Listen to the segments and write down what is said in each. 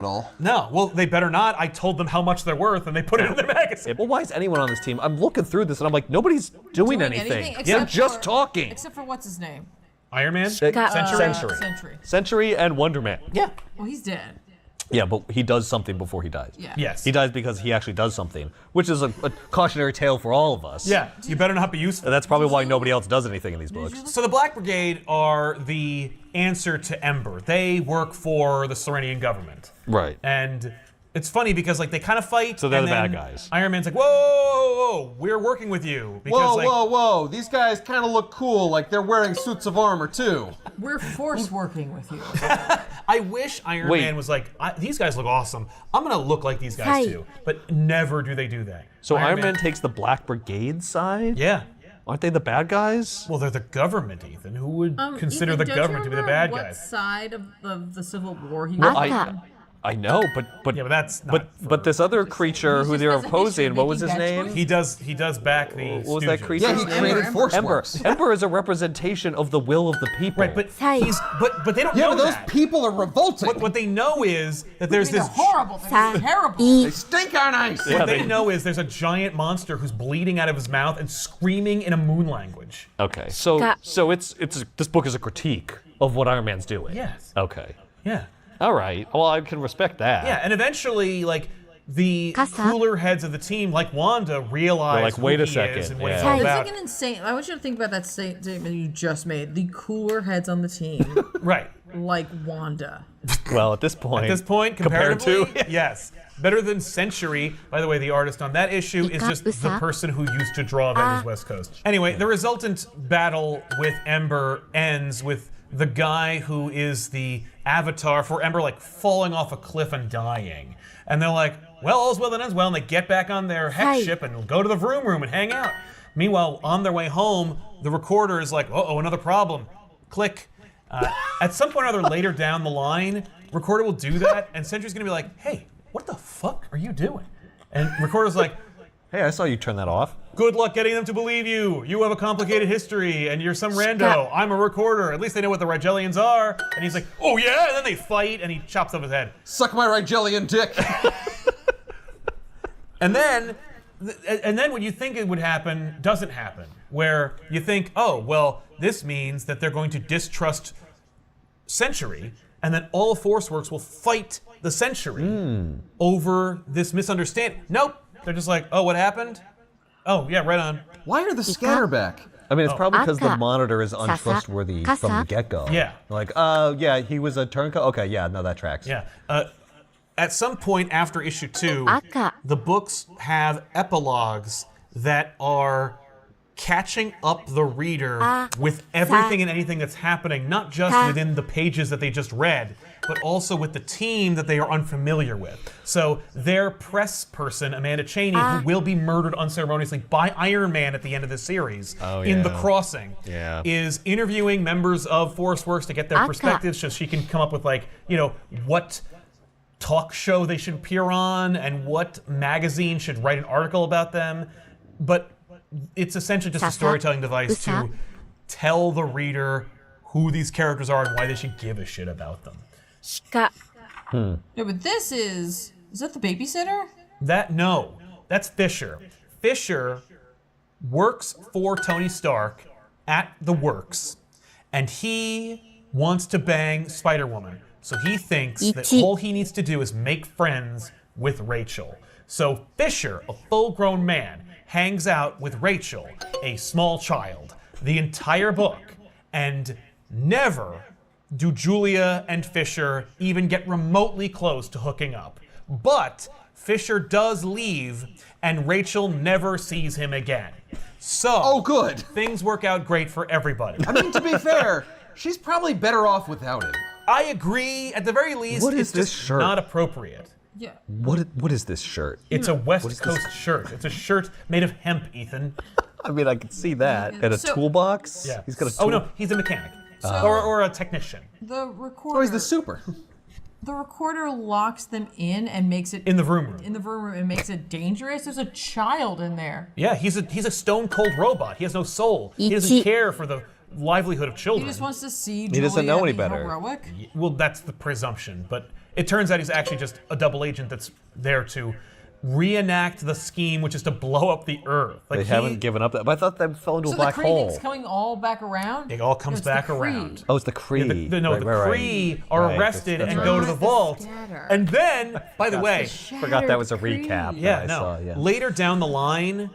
at all. No, well, they better not. I told them how much they're worth, and they put it in their magazine. Well, why is anyone on this team? I'm looking through this, and I'm like, nobody's doing anything. They're just talking. Except for what's his name? Iron Man? Century. Century and Wonder Man. Yeah. Well, he's dead. Yeah, but he does something before he dies. Yeah. Yes. He dies because he actually does something, which is a cautionary tale for all of us. Yeah, you better not be useful. And that's probably why nobody else does anything in these books. So the Black Brigade are the answer to Ember. They work for the Serenian government. Right. And it's funny because like they kind of fight. So they're and the then bad guys. Iron Man's like, whoa, we're working with you. Because, Whoa. These guys kind of look cool, like they're wearing suits of armor too. We're force working with you. I wish Iron Man was like, these guys look awesome. I'm gonna look like these guys too. But never do they do that. So Iron Man takes the Black Brigade side? Yeah. Aren't they the bad guys? Well, they're the government, Ethan. Who would consider the government to be the bad guys? What side of the Civil War he was on? I know, but yeah, but that's not but this other creature who they're opposing, what was his name? He does back the. What was that creature? Yeah, he created Force Works. Ember is a representation of the will of the people. Right, but but they don't know but those that. people are revolting. What they know is that there's They're this. horrible. They're terrible. They stink on ice. What they know is there's a giant monster who's bleeding out of his mouth and screaming in a moon language. Okay, so this book is a critique of what Iron Man's doing. Yes. Okay. Yeah. All right. Well, I can respect that. Yeah, and eventually, like, the cooler heads of the team, like Wanda, realize They're like, who wait a he second, is and what yeah. he's all It's about. like an insane. I want you to think about that statement you just made. The cooler heads on the team, Right. like Wanda. Well, at this point. At this point, compared comparatively, to yes. Better than Century. By the way, the artist on that issue is just the person who used to draw Avengers West Coast. Anyway, the resultant battle with Ember ends with the guy who is the avatar for Ember, like, falling off a cliff and dying. And they're like, well, all's well that ends well, and they get back on their hex ship and go to the vroom room and hang out. Meanwhile, on their way home, the recorder is like, uh-oh, another problem. Click. At some point or other later down the line, recorder will do that, and Sentry's gonna be like, hey, what the fuck are you doing? And recorder's like, hey, I saw you turn that off. good luck getting them to believe you. You have a complicated history, and you're some rando. I'm a recorder. At least they know what the Rigelians are. And he's like, oh yeah? And then they fight, and he chops off his head. Suck my Rigelian dick. And then what you think it would happen doesn't happen. Where you think, oh, well, this means that they're going to distrust Century, and then all of ForceWorks will fight the Century over this misunderstanding. Nope. They're just like, oh, what happened? Oh, yeah, right on. Why are the scanner back? I mean, it's probably because the monitor is untrustworthy from the get-go. Yeah. Like, yeah, he was a turncoat? Okay, yeah, no, that tracks. Yeah. At some point after issue 2, the books have epilogues that are catching up the reader with everything and anything that's happening, not just within the pages that they just read, but also with the team that they are unfamiliar with. So their press person, Amanda Chaney, who will be murdered unceremoniously by Iron Man at the end of this series in The Crossing, is interviewing members of ForceWorks to get their perspectives so she can come up with, like, you know, what talk show they should appear on and what magazine should write an article about them. But it's essentially just a storytelling device to tell the reader who these characters are and why they should give a shit about them. No, but this is that the babysitter? No, that's Fisher. Fisher works for Tony Stark at the Works, and he wants to bang Spider-Woman. So he thinks that all he needs to do is make friends with Rachel. So Fisher, a full-grown man, hangs out with Rachel, a small child, the entire book, and never do Julia and Fisher even get remotely close to hooking up. But Fisher does leave, and Rachel never sees him again. So, oh, good. Things work out great for everybody. I mean, to be fair, she's probably better off without him. I agree. At the very least, it's just not appropriate. Yeah. What is this shirt? It's a West Coast shirt. It's a shirt made of hemp, Ethan. I mean, I can see that. And a toolbox? Yeah. He's got a tool. Oh, no, he's a mechanic. Or a technician. The recorder. Oh, he's the super. The recorder locks them in and makes it in the vroom room. In the vroom room and makes it dangerous. There's a child in there. Yeah, he's a stone cold robot. He has no soul. He doesn't care for the livelihood of children. He just wants to see Julia he doesn't know any be better. heroic. Well, that's the presumption, but It turns out he's actually just a double agent that's there to reenact the scheme, which is to blow up the Earth. They haven't given up that. But I thought they fell into a black So hole. the Kree thing's coming all back around? It all comes back around. Oh, it's the Kree. The Kree are arrested and go to the vault. And then, by the way, Forgot that was a recap. yeah, that I no. saw, yeah. Later down the line,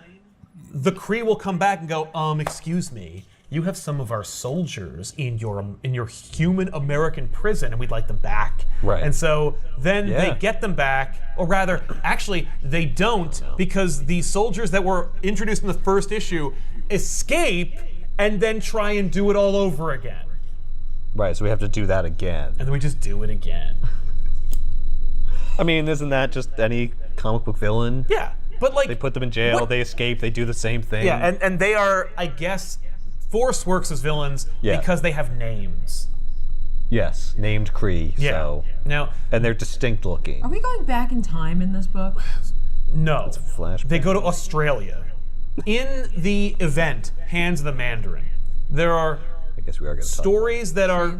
the Kree will come back and go, excuse me, you have some of our soldiers in your human American prison, and we'd like them back. Right. And so then they get them back, or rather, actually, they don't, because the soldiers that were introduced in the first issue escape and then try and do it all over again. Right, so we have to do that again. And then we just do it again. I mean, isn't that just any comic book villain? Yeah, but like... They put them in jail, they escape, they do the same thing. Yeah, and they are, I guess, Force works as villains because they have names. Yes, named Kree, so... Now... And they're distinct looking. Are we going back in time in this book? No. It's a flashback. They go to Australia. In the event, Hands of the Mandarin, there are I guess we are going to stories that are...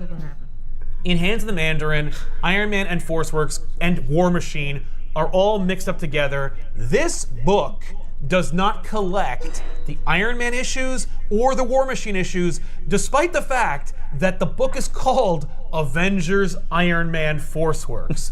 In Hands of the Mandarin, Iron Man and Force Works and War Machine are all mixed up together. This book does not collect the Iron Man issues or the War Machine issues, despite the fact that the book is called Avengers Iron Man Force Works.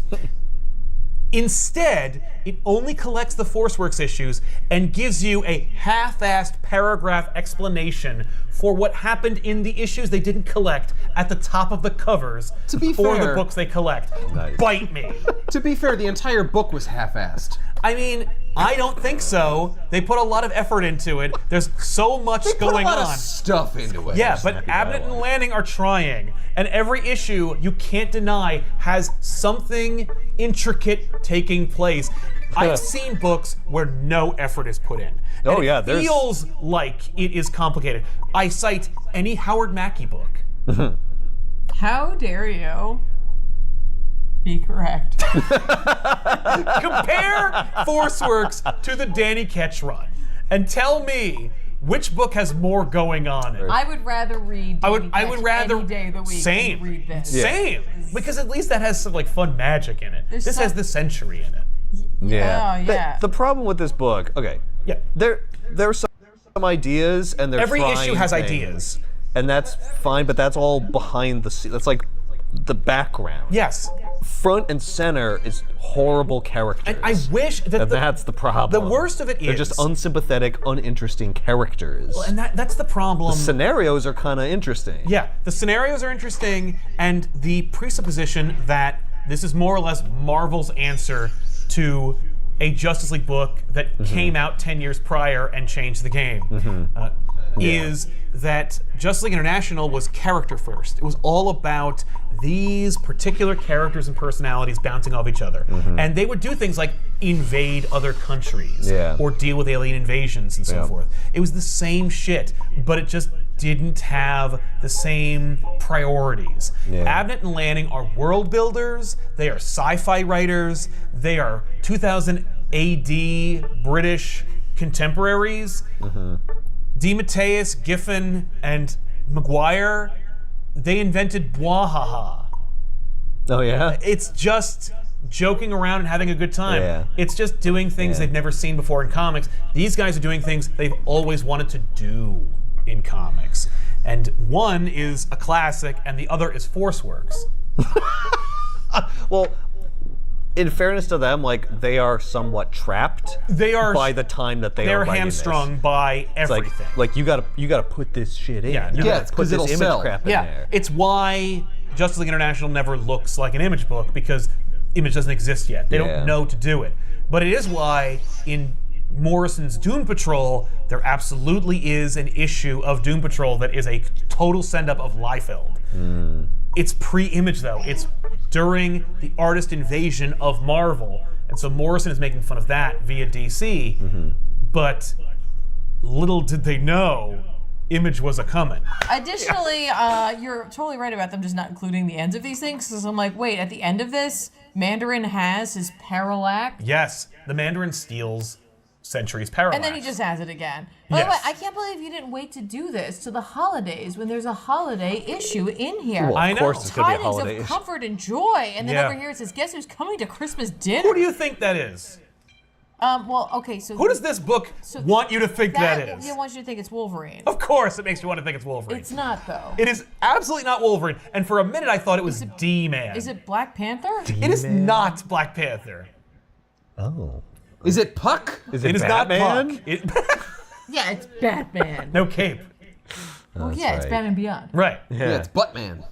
Instead, it only collects the ForceWorks issues and gives you a half-assed paragraph explanation for what happened in the issues they didn't collect at the top of the covers To be for fair- the books they collect. Nice. Bite me. To be fair, the entire book was half-assed. I mean, I don't think so. They put a lot of effort into it. There's so much going Put a lot on. of stuff into it. Yeah, but Abnett and Lanning are trying, and every issue, you can't deny, has something intricate taking place. I've seen books where no effort is put in. Oh, And yeah, it there's- feels like it is complicated. I cite any Howard Mackey book. How dare you be correct? Compare ForceWorks to the Danny Ketch run, and tell me which book has more going on in it. I would rather read I would Danny Ketch rather any day of the week same than read this. same because at least that has some like fun magic in it. There's This has some- the century in it. Yeah. Oh, yeah. The problem with this book, okay, Yeah. there's some ideas, and they're Every trying issue has things, ideas. and that's fine. But that's all behind the scenes. That's like the background. Yes. Front and center is horrible characters. And I wish that And that's the problem. the worst of it They're is just unsympathetic, uninteresting characters. and that's the problem. Scenarios are kind of interesting. Yeah, the scenarios are interesting, and the presupposition that this is more or less Marvel's answer to a Justice League book that came out 10 years prior and changed the game is that Justice League International was character first. It was all about these particular characters and personalities bouncing off each other. And they would do things like invade other countries or deal with alien invasions and so forth. It was the same shit, but it just didn't have the same priorities. Abnett and Lanning are world builders, they are sci-fi writers, they are 2000 AD British contemporaries. DeMatteis, Giffen, and Maguire, they invented Bwahaha. Oh yeah. It's just joking around and having a good time. Yeah. It's just doing things they've never seen before in comics. These guys are doing things they've always wanted to do in comics. And one is a classic, and the other is ForceWorks. Well, in fairness to them, like they are somewhat trapped. They are by the time that they they're are writing hamstrung this. by It's like, everything. like you gotta put this shit in. Yeah, you yeah, gotta put 'cause this it'll image sell. crap in Yeah, there. it's why Justice League International never looks like an Image book, because Image doesn't exist yet. They don't know to do it. But it is why in Morrison's Doom Patrol, there absolutely is an issue of Doom Patrol that is a total send-up of Liefeld. It's pre-Image though. It's during the artist invasion of Marvel. And so Morrison is making fun of that via DC. But little did they know Image was a coming. Additionally, you're totally right about them just not including the ends of these things. Because I'm like, wait, at the end of this, Mandarin has his parallax. Yes, the Mandarin steals Centuries Parallax. And then he just has it again. By the way, Yes. I can't believe you didn't wait to do this to the holidays when there's a holiday issue in here. Well, I of know. course it's going to be a Tidings holiday of issue. comfort and joy. And then Yeah. over here it says, guess who's coming to Christmas dinner? Who do you think that is? Well, okay, so... Who does this book want you to think that is? They want you to think it's Wolverine. Of course it makes you want to think it's Wolverine. It's not, though. It is absolutely not Wolverine. And for a minute I thought it was D-Man. Is it Black Panther? It is not Black Panther. Oh. Is it Puck? Is It is Batman? not Puck. It, Yeah, it's Batman. no cape. Oh, yeah, it's right. Batman Beyond. Right. Yeah, it's Buttman.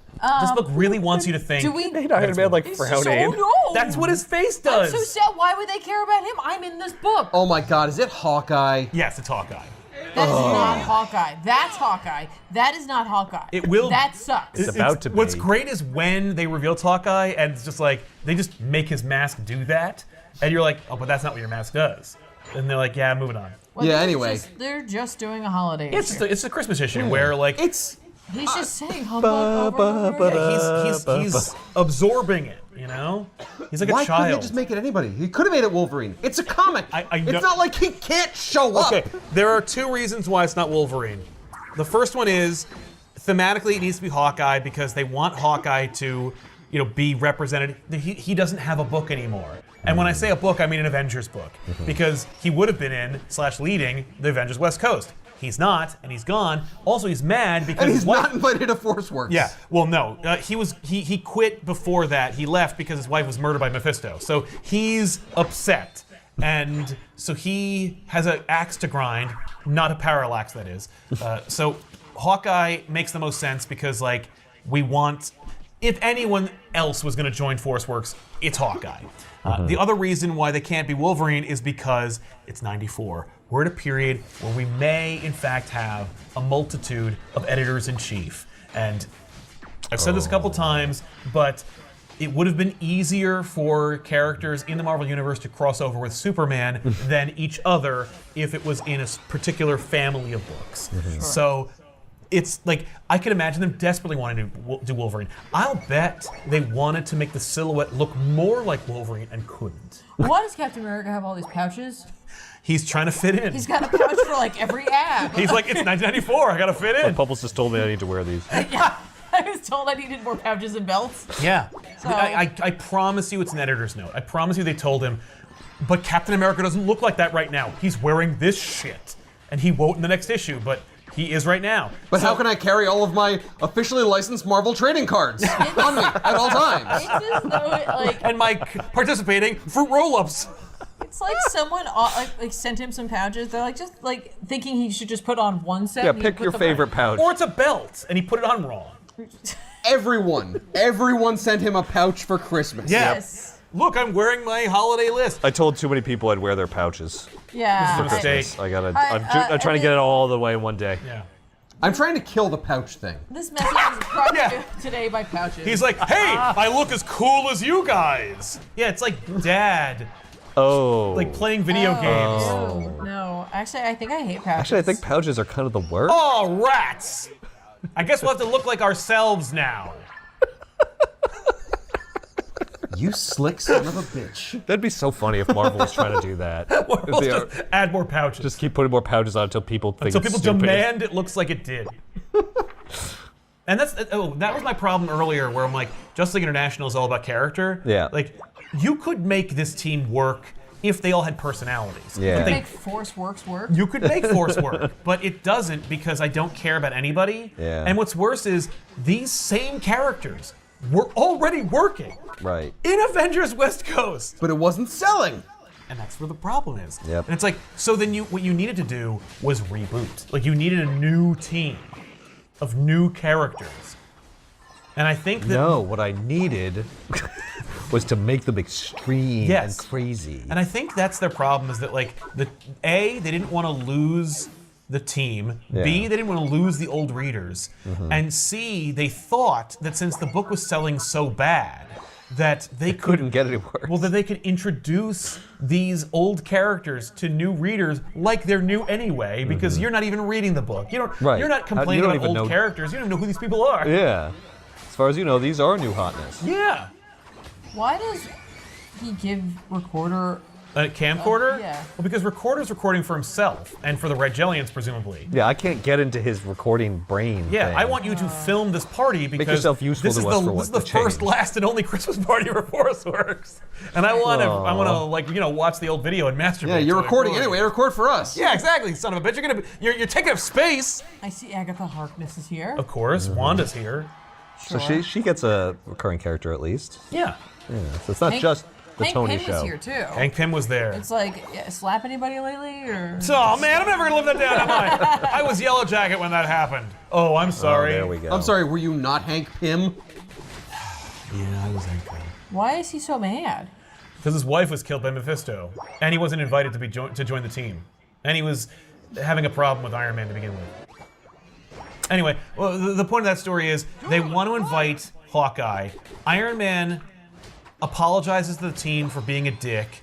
This book really wants you to think. Do we... He had man like It's frowning. so no. That's what his face I'm does. so sad. Why would they care about him? I'm in this book. Oh my God, is it Hawkeye? Yes, it's Hawkeye. That is not Hawkeye. That's Hawkeye. That is not Hawkeye. It will- That sucks. It's about to be. What's great is when they reveal it's Hawkeye, and it's just like they just make his mask do that, and you're like, oh, but that's not what your mask does. And they're like, yeah, moving on. Well, Yeah, they're anyway. they're just doing a holiday It's issue. it's a Christmas issue where like It's He's just saying humbug over and over again. he's absorbing it, you know. He's like why a couldn't he child. just make it anybody? He could have made it Wolverine. It's a comic. I know- It's not like he can't show up. Okay, there are two reasons why it's not Wolverine. The first one is thematically it needs to be Hawkeye because they want Hawkeye to, be represented. He doesn't have a book anymore. And when I say a book, I mean an Avengers book because he would have been in / leading the Avengers West Coast. He's not, and he's gone. Also, he's mad because And he's his wife, not invited to Force Works. Yeah, well, no, he quit before that. He left because his wife was murdered by Mephisto. So he's upset, and so he has an axe to grind, not a parallax, that is. So Hawkeye makes the most sense because we want, if anyone else was going to join Force Works, it's Hawkeye. The other reason why they can't be Wolverine is because it's '94. We're at a period where we may, in fact, have a multitude of editors-in-chief. And I've said this a couple times, but it would have been easier for characters in the Marvel Universe to cross over with Superman than each other if it was in a particular family of books. So it's like, I can imagine them desperately wanting to do Wolverine. I'll bet they wanted to make the silhouette look more like Wolverine and couldn't. Why does Captain America have all these pouches? He's trying to fit in. He's got a pouch for every ab. He's like, it's 1994, I gotta fit in. Bubbles just told me I need to wear these. Yeah, I was told I needed more pouches and belts. Yeah. So- I promise you it's an editor's note. I promise you they told him, but Captain America doesn't look like that right now. He's wearing this shit. And he won't in the next issue, but he is right now. But how can I carry all of my officially licensed Marvel trading cards on me at all times? It's as though it, And my participating fruit roll-ups. it's like someone sent him some pouches. They're just thinking he should just put on one set. Yeah, and he pick put your them favorite pouch. Or it's a belt, and he put it on wrong. Everyone sent him a pouch for Christmas. Yeah. Yes. Look, I'm wearing my holiday list. I told too many people I'd wear their pouches. Yeah. This is a mistake. I gotta. I- I'm trying to get it all the way in one day. Yeah. I'm trying to kill the pouch thing. This message is brought Yeah. to you today by pouches. He's like, hey, I look as cool as you guys. Yeah, it's like Dad, Oh. playing video games. Oh, no. Actually, I think I hate pouches. Actually, I think pouches are kind of the worst. Oh, rats! I guess we'll have to look like ourselves now. You slick son of a bitch. That'd be so funny if Marvel was trying to do that. We'll If they just add more pouches. just keep putting more pouches on until people think so it's people stupid. demand it looks like it did. And that was my problem earlier, where I'm like, Justice League International is all about character. Yeah. You could make this team work if they all had personalities. Yeah. But Make Force Works work. you could make Force work, but it doesn't because I don't care about anybody. Yeah. And what's worse is these same characters were already working Right. in Avengers West Coast. But it wasn't selling. And that's where the problem is. Yep. And it's like, so then what you needed to do was reboot. You needed a new team of new characters. And I think that No, what I needed was to make them extreme Yes. and crazy. And I think that's their problem is that they didn't want to lose the team. Yeah. B, they didn't want to lose the old readers. And C, they thought that since the book was selling so bad, that they Couldn't get any worse. well, that they could introduce these old characters to new readers like they're new anyway, because you're not even reading the book. Right. You're not You complaining don't about even old know- characters. You don't even know who these people are. Yeah. As far as you know, these are new hotness. Yeah. Why does he give Recorder A camcorder? Yeah. Well, because Recorder's recording for himself and for the Regelians, presumably. Yeah, I can't get into his recording brain. Yeah, thing. I want you to film this party because yourself useful this is to us the, for this is what the the first, change. last, and only Christmas party where Force works. And I want to, like, you know, watch the old video and masturbate. Yeah, you're to it. recording anyway. Record for us. Yeah, exactly, son of a bitch. You're taking up space. I see Agatha Harkness is here. Of course, Wanda's here. So she gets a recurring character at least. Yeah. Yeah, so it's not just the Hank Tony Pym show. was here too. Hank Pym was there. It's like, slap anybody lately, or? Oh man, I'm never gonna live that down, am I? I was Yellow Jacket when that happened. Oh, I'm sorry. Oh, there we go. I'm sorry, were you not Hank Pym? Yeah, I was Hank Pym. Why is he so mad? Because his wife was killed by Mephisto, and he wasn't invited to join the team, and he was having a problem with Iron Man to begin with. Anyway, well, the point of that story is they want to invite Hawkeye. Iron Man apologizes to the team for being a dick,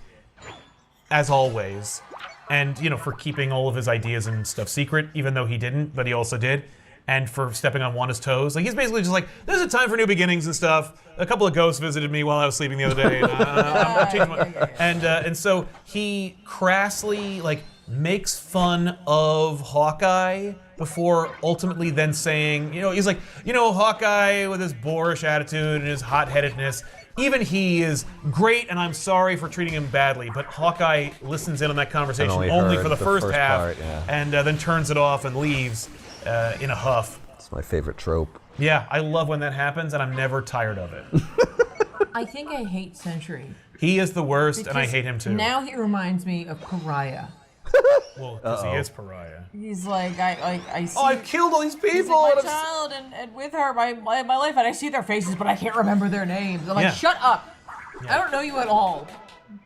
as always, and you know, for keeping all of his ideas and stuff secret, even though he didn't, but he also did, and for stepping on Wanda's toes. Like, he's basically just like, there's a time for new beginnings and stuff. A couple of ghosts visited me while I was sleeping the other day, and I'm changing my... And so he crassly like makes fun of Hawkeye before ultimately then saying, you know, he's like, you know, Hawkeye with his boorish attitude and his hot-headedness, even he is great, and I'm sorry for treating him badly. But Hawkeye listens in on that conversation only for the first half, part, yeah. and then turns it off and leaves in a huff. It's my favorite trope. Yeah, I love when that happens, and I'm never tired of it. I think I hate Sentry. He is the worst, and I hate him too. Now he reminds me of Pariah. Well, because he is Pariah. He's like, I see. Oh, I've killed all these people! He's like, my and I'm child, and with her, my life, and I see their faces, but I can't remember their names. I'm like, Yeah. shut up! I don't know you at all.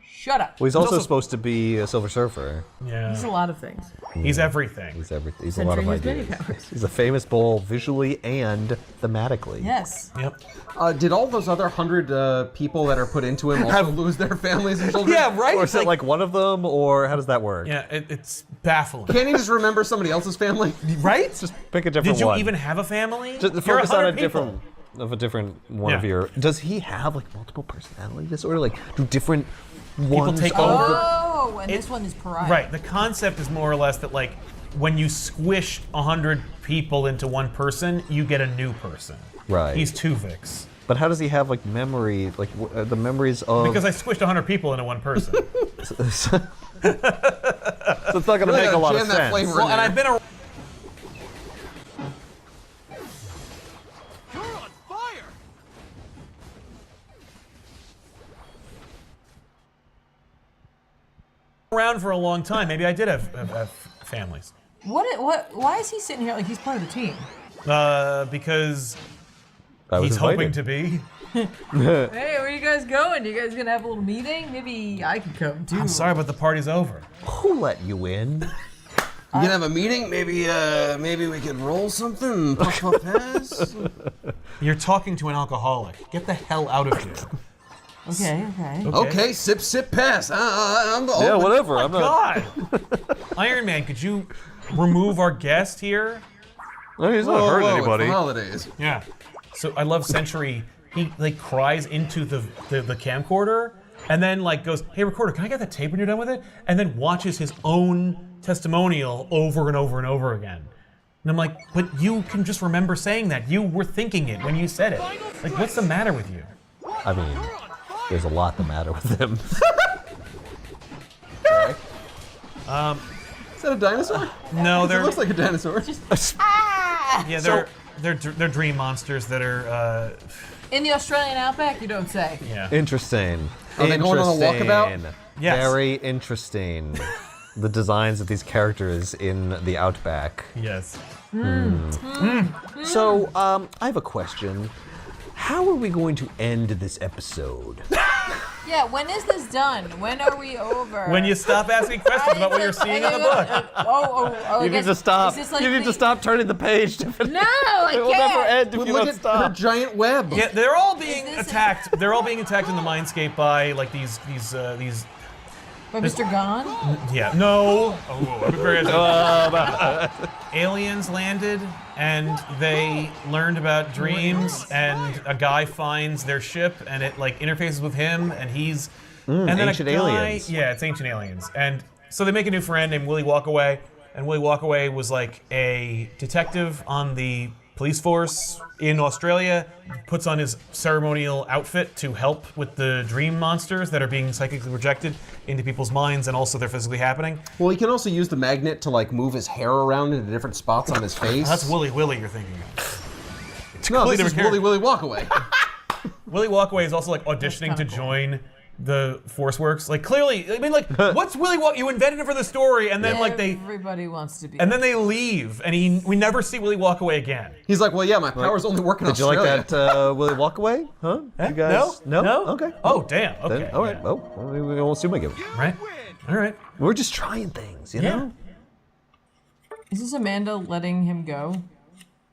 Shut up. Well, he's also also- supposed to be a Silver Surfer. Yeah. He's a lot of things. He's everything. He's everything. He's a lot of Sentry has many ideas. powers. He's a famous bull visually and thematically. Yes. Yep. Did all those other 100 people that are put into him also lose their families and children? Yeah, right? Or is it like one of them, or how does that work? Yeah, it's baffling. Can't he just remember somebody else's family? Right? Just pick a different Did you one. even have a family? Just You're focus on 100 a different one Yeah. of your. Does he have like multiple personality disorder? Like, do different ones take over? Oh, and this one is Pariah. Right. The concept is more or less that, like, when you squish 100 people into one person, you get a new person. Right. He's Tuvix. But how does he have like memory, like the memories of? Because I squished 100 people into one person. So it's not going to Really make a gotta lot of jam that sense. flavor in Well, and there. I've been a You're on fire! around for a long time. Maybe I did have families. Why is he sitting here like he's part of the team? Because I was he's invited. hoping to be. Hey, where you guys going? You guys gonna have a little meeting? Maybe I could come too. I'm sorry, but the party's over. Who let you in? You gonna have a meeting? Maybe we could roll something. Puff pass. You're talking to an alcoholic. Get the hell out of here. Okay. Okay, sip pass. I'm the Yeah, whatever. I'm not. God! Iron Man, could you remove our guest here? No, he's not hurting It's anybody. the holidays. Yeah. So I love Sentry. He like cries into the camcorder and then like goes, "Hey recorder, can I get that tape when you're done with it?" And then watches his own testimonial over and over and over again. And I'm like, but you can just remember saying that. You were thinking it when you said it. Like, what's the matter with you? I mean, there's a lot the matter with him. Is that a dinosaur? No, It they're looks like a dinosaur. yeah, they're dream monsters that are In the Australian outback, you don't say. yeah. Interesting. Are they going on a walkabout? Interesting. Yes. Very interesting. The designs of these characters in the Outback. Yes. So, I have a question. How are we going to end this episode? Yeah, when is this done? When are we over? When you stop asking questions about what you're seeing in the book. I You need guess- to stop. is this like You need the- to stop turning the page. Tiffany. No, I It will never can't. end if But you look don't at her stop. giant web. Yeah, they're all being this attacked. They're all being attacked in the Mindscape by like these By Mr. Gone? yeah, no. Oh, I'm very aliens landed and they learned about dreams and a guy finds their ship and it like interfaces with him and he's and then ancient a guy, aliens. Yeah, it's ancient aliens. And so they make a new friend named Willie Walkaway, and Willie Walkaway was like a detective on the police force in Australia, puts on his ceremonial outfit to help with the dream monsters that are being psychically projected into people's minds, and also they're physically happening. Well, he can also use the magnet to like move his hair around into different spots on his face. That's Willie you're thinking of. No, this is Willie Walkaway. Willie Walkaway is also like auditioning to join the Forceworks. Like clearly, I mean, like, what's Willie Walkaway? You invented him for the story, and then like everybody wants to be. And then they leave, and we never see Willie Walkaway again. He's like, well, yeah, my powers only work in Australia. Did you like that Willie Walkaway? Huh? Eh? You guys? No? Okay. Oh, damn. Okay. Then, all right. Yeah. Well, we won't assume I give it. Right. All right. We're just trying things, you know? Is this Amanda letting him go?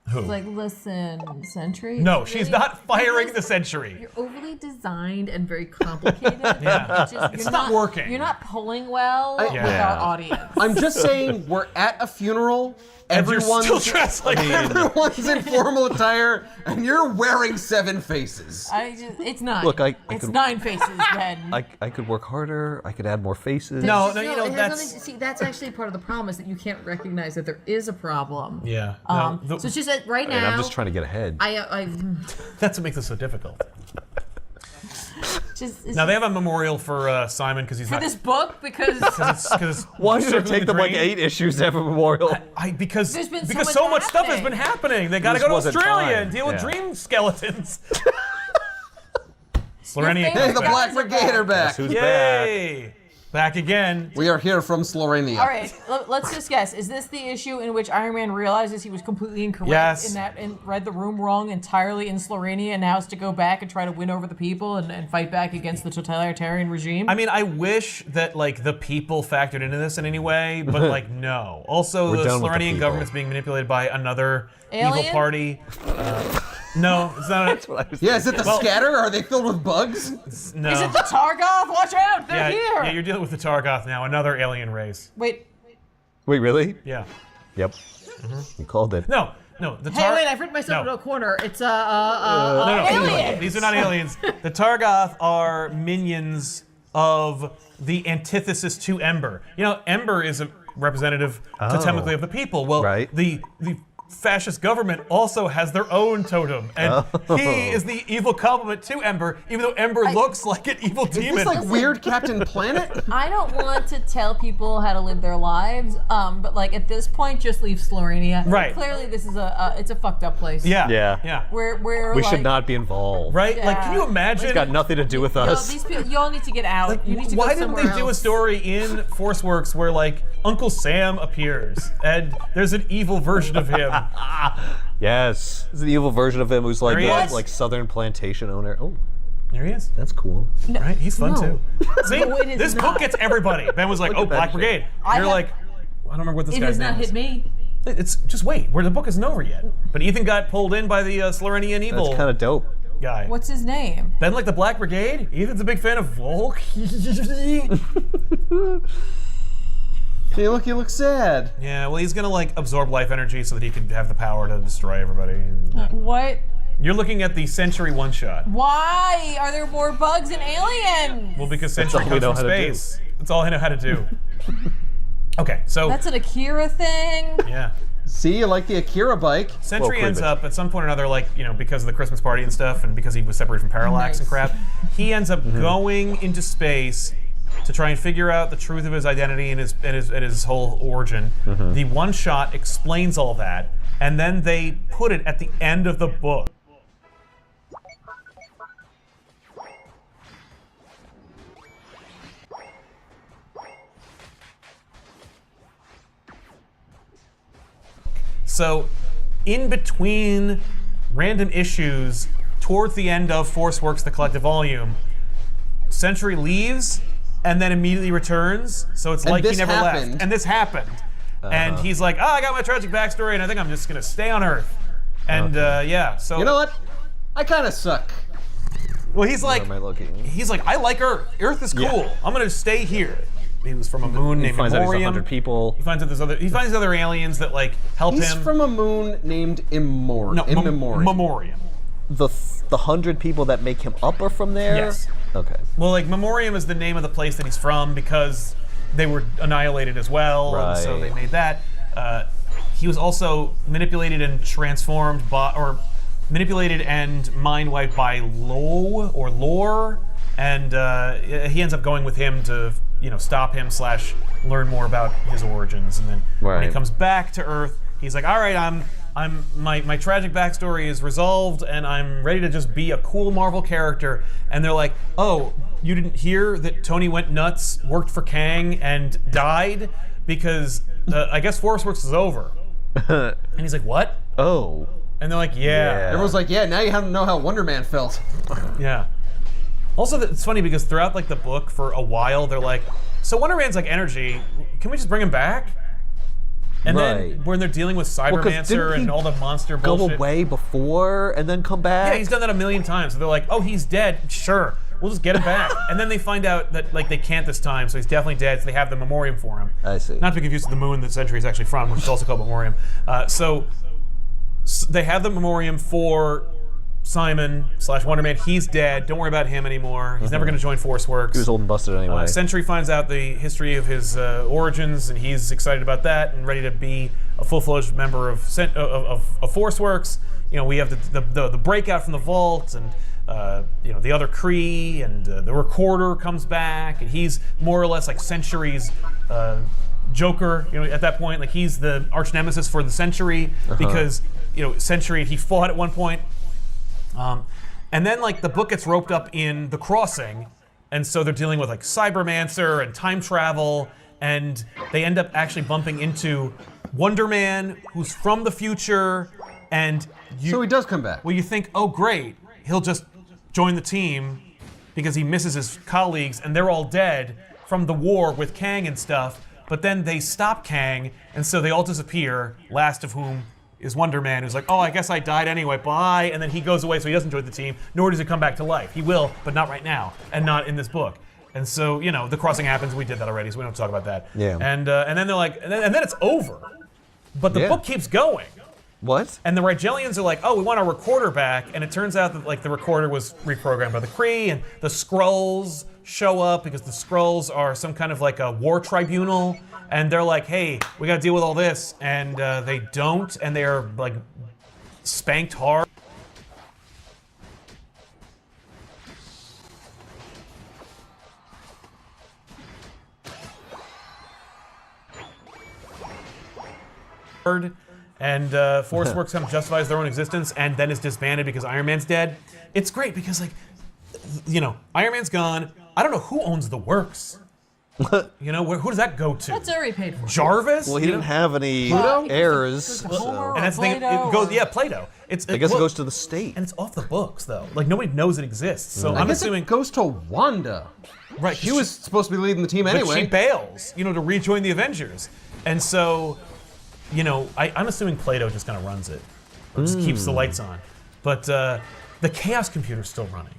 Who? It's like, listen, Sentry. No, she's not firing the Sentry. You're overly designed and very complicated. Yeah. It's not working. You're not pulling well with our audience. I'm just saying, we're at a funeral. Everyone's still dressed like everyone's in formal attire, and you're wearing 7 faces. It's 9. Look, it's 9 faces, Ben. I could work harder. I could add more faces. No, it you has know, nothing- that's... See, that's actually part of the problem is that you can't recognize that there is a problem. Yeah. So it's just that right now. I'm just trying to get ahead. That's what makes it so difficult. It's Now they have a memorial for Simon because he's for not... this book because Why did it take them like 8 issues to have a memorial? Because There's been so much stuff has been happening. They got to go to Australia and deal with dream skeletons. Slorenia. Hey, the Black Brigade are back. Who's Yay! Back again. We are here from Slorenia. All right, let's just guess. Is this the issue in which Iron Man realizes he was completely incorrect Yes. and read the room wrong entirely in Slorenia and now has to go back and try to win over the people and fight back against the totalitarian regime? I mean, I wish that like the people factored into this in any way, but like no. Also, the Slorenian government's being manipulated by another evil party. No, it's not. That's what I was is it the scatter? Are they filled with bugs? No. Is it the Targoth? Watch out, they're here! Yeah, you're dealing with the Targoth now, another alien race. Wait, really? Yeah. Yep. You called it. No, the hey, wait, I've written myself into a corner. It's aliens! These are not aliens. The Targoth are minions of the antithesis to Ember. You know, Ember is a representative totemically of the people. Well, the fascist government also has their own totem, and he is the evil complement to Ember, even though Ember looks like an evil demon. Is this like weird Captain Planet? I don't want to tell people how to live their lives, but like at this point, just leave Slorenia. Right. Clearly, this is it's a fucked up place. Yeah. Where we should not be involved. Right? Like, can you imagine? It's got nothing to do with us. These people, y'all need to get out. Like, you need to why go didn't they somewhere do a else. story in Forceworks where like Uncle Sam appears and there's an evil version of him? Yes, it's an evil version of him who's like like southern plantation owner. Oh, there he is. that's cool. Right? He's fun too. See, No, it is this not. book gets everybody. Ben was like, "Oh, Black Brigade." You're like, I don't remember what this It guy's does name not is. hit me. It's just wait, where the book isn't over yet. But Ethan got pulled in by the Slorenian evil That's kind of dope. guy. What's his name? Ben like the Black Brigade. Ethan's a big fan of Volk. Hey, look, he looks sad. Yeah, well, he's gonna like absorb life energy so that he can have the power to destroy everybody. What? You're looking at the Century one-shot. Why are there more bugs and aliens? Well, because Century all we comes know from how to do. space. That's all I know how to do. Okay, so That's an Akira thing. yeah. See, you like the Akira bike. Sentry Well, ends pretty up at some point or another, like, you know, because of the Christmas party and stuff, and because he was separated from Parallax and crap, he ends up going into space to try and figure out the truth of his identity and his whole origin. The one shot explains all that, and then they put it at the end of the book. So, in between random issues, towards the end of Forceworks, the collective volume, Sentry leaves and then immediately returns. So it's like he never left. And this happened. And he's like, I got my tragic backstory, and I think I'm just gonna stay on Earth. And yeah, so You know what? I kind of suck. well, he's like, Where am I looking? I like Earth. Earth is cool. Yeah. I'm gonna stay here. He was from a moon He named finds out he's Memoriam. 100 people. He finds out he finds other aliens that like help He's him. from a moon named no, Immemorium. Memoriam. The the 100 people that make him up are from there? Yes. Okay. Well, like, Memoriam is the name of the place that he's from because they were annihilated as well, and so they made that. He was also manipulated and transformed by, or manipulated and mind wiped by Lore, and he ends up going with him to, stop him / learn more about his origins. And then when he comes back to Earth, he's like, all right, my tragic backstory is resolved, and I'm ready to just be a cool Marvel character. And they're like, oh, you didn't hear that Tony went nuts, worked for Kang, and died? Because I guess Force Works is over. And he's like, what? Oh. And they're like, yeah. Everyone's like, yeah, now you know how Wonder Man felt. Yeah. Also, it's funny because throughout like the book, for a while, they're like, so Wonder Man's like energy, can we just bring him back? And then when they're dealing with Cybermancer and all the monster bullshit. Go away before and then come back? Yeah, he's done that a million times. So they're like, oh, he's dead. Sure, we'll just get him back. And then they find out that like they can't this time, so he's definitely dead. So they have the Memoriam for him. I see. Not to be confused with the moon that Sentry is actually from, which is also called Memoriam. So they have the Memoriam for Simon / Wonder Man. He's dead. Don't worry about him anymore. He's never going to join Force Works. He was old and busted anyway. Sentry finds out the history of his origins, and he's excited about that and ready to be a full-fledged member of Force Works. We have the breakout from the vault, and the other Kree, and the Recorder comes back, and he's more or less like Sentry's Joker. At that point, like he's the arch nemesis for the Sentry because Sentry, he fought at one point. And then like the book gets roped up in The Crossing, and so they're dealing with like Cybermancer and time travel, and they end up actually bumping into Wonder Man, who's from the future, and so he does come back. Well, you think, oh great, he'll just join the team because he misses his colleagues, and they're all dead from the war with Kang and stuff. But then they stop Kang, and so they all disappear. Last of whom is Wonder Man, who's like, oh, I guess I died anyway, bye. And then he goes away, so he doesn't join the team, nor does he come back to life. He will, but not right now, and not in this book. And so, The Crossing happens. We did that already, so we don't have to talk about that. Yeah. And then they're like, and then it's over. But the book keeps going. What? And the Rigelians are like, oh, we want our Recorder back. And it turns out that like the Recorder was reprogrammed by the Kree, and the Skrulls show up because the Skrulls are some kind of like a war tribunal. And they're like, hey, we gotta deal with all this. And they don't, and they're like spanked hard. And Force Works kind of justifies their own existence and then is disbanded because Iron Man's dead. It's great because like, Iron Man's gone. I don't know who owns the works. Who does that go to? That's already paid for. Jarvis? Well, he didn't have any heirs. So. And that's the thing. It goes, Plato. I guess it goes to the state. And it's off the books, though. Like, nobody knows it exists. So I'm assuming it goes to Wanda. Right. She was supposed to be leading the team anyway. But she bails, to rejoin the Avengers. And so, I'm assuming Plato just kind of runs it. Or just keeps the lights on. But the Chaos Computer's still running.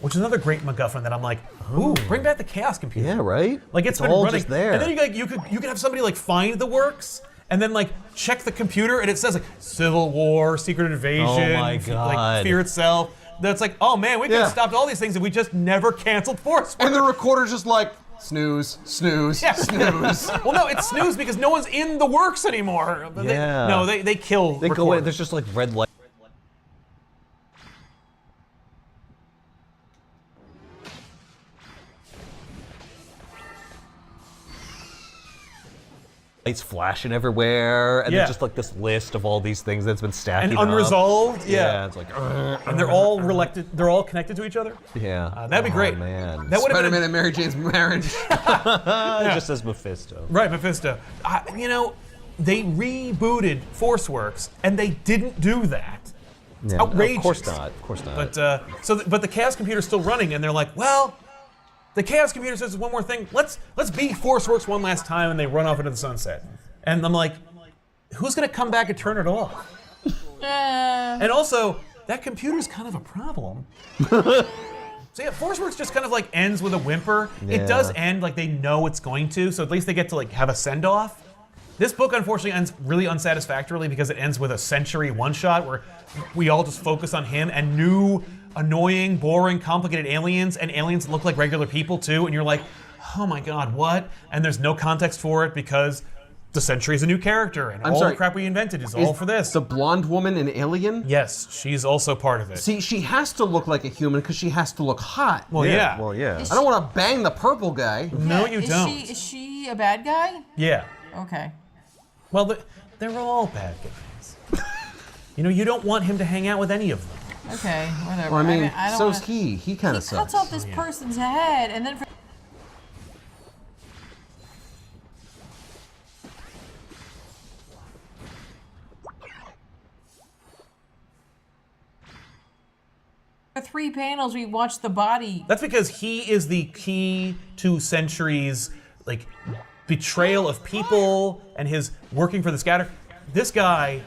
Which is another great MacGuffin that I'm like, ooh, bring back the Chaos Computer. Yeah, right? Like it's been all running. Just there. And then you could have somebody like find the works and then like check the computer and it says like Civil War, Secret Invasion, oh my God. like Fear Itself. That's like, oh man, we could have stopped all these things if we just never canceled Force. And the Recorder's just like, snooze, snooze, snooze. Well, no, it's snooze because no one's in the works anymore. They kill. They go in. There's just like red light. Lights flashing everywhere, and there's just like this list of all these things that's been stacking and unresolved. Up. Yeah, it's like, and they're all related. They're all connected to each other. Yeah, that'd be great. Man, that would have Spider-Man and Mary Jane's marriage. It just says Mephisto. Right, Mephisto. They rebooted Force Works, and they didn't do that. It's outrageous. Of course not. Of course not. But but the Chaos Computer's still running, and they're like, well. The Chaos Computer says one more thing. Let's beat Force Works one last time, and they run off into the sunset. And I'm like, who's gonna come back and turn it off? And also, that computer's kind of a problem. So yeah, Force Works just kind of like ends with a whimper. Yeah. It does end like they know it's going to, so at least they get to like have a send-off. This book unfortunately ends really unsatisfactorily because it ends with a Century one-shot where we all just focus on him and new annoying, boring, complicated aliens, and aliens look like regular people too, and you're like, oh my god, what? And there's no context for it because the Sentry is a new character, and all the crap we invented is all for this. The blonde woman an alien? Yes, she's also part of it. See, she has to look like a human because she has to look hot. Well, yeah. Well, yeah. I don't want to bang the purple guy. No, you don't. Is she a bad guy? Yeah. Okay. Well, they're all bad guys. You know, you don't want him to hang out with any of them. Okay, whatever. Well, I mean, I don't so's wanna... he. He kind of He sucks. cuts off this person's head, and then... For 3 panels, we watch the body. That's because he is the key to Sentry's like betrayal of people and his working for the Scatter. This guy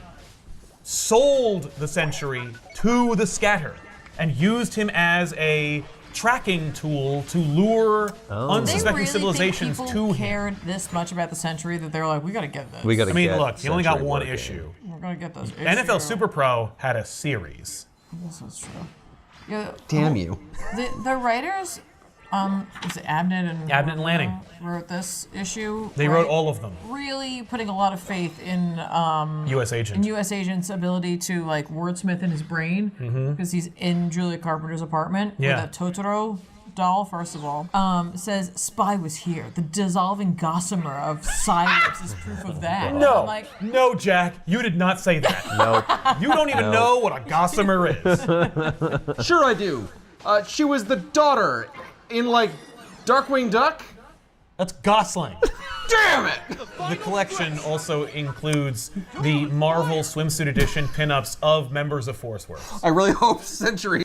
sold the Sentry to the Scatter and used him as a tracking tool to lure unsuspecting civilizations think to people him. cared this much about the Sentry that they're like, we gotta get this. We gotta I mean, get look, he only got Sentry one working. issue. We're gonna get this issue. NFL Super Pro had a series. This is true. Yeah, Damn you. the writers, was it Abnett and Lanning wrote this issue? They wrote all of them. Really putting a lot of faith in U.S. Agent. in U.S. Agent's ability to like wordsmith in his brain because he's in Julia Carpenter's apartment with a Totoro doll. First of all, says spy was here. The dissolving gossamer of silence is proof of that. No, I'm like, no, Jack, you did not say that. Nope. You don't even know what a gossamer is. Sure I do. She was the daughter in, like, Darkwing Duck? That's Gosling. Damn it! The collection also includes the Marvel Swimsuit Edition pinups of members of Force Works. I really hope Sentry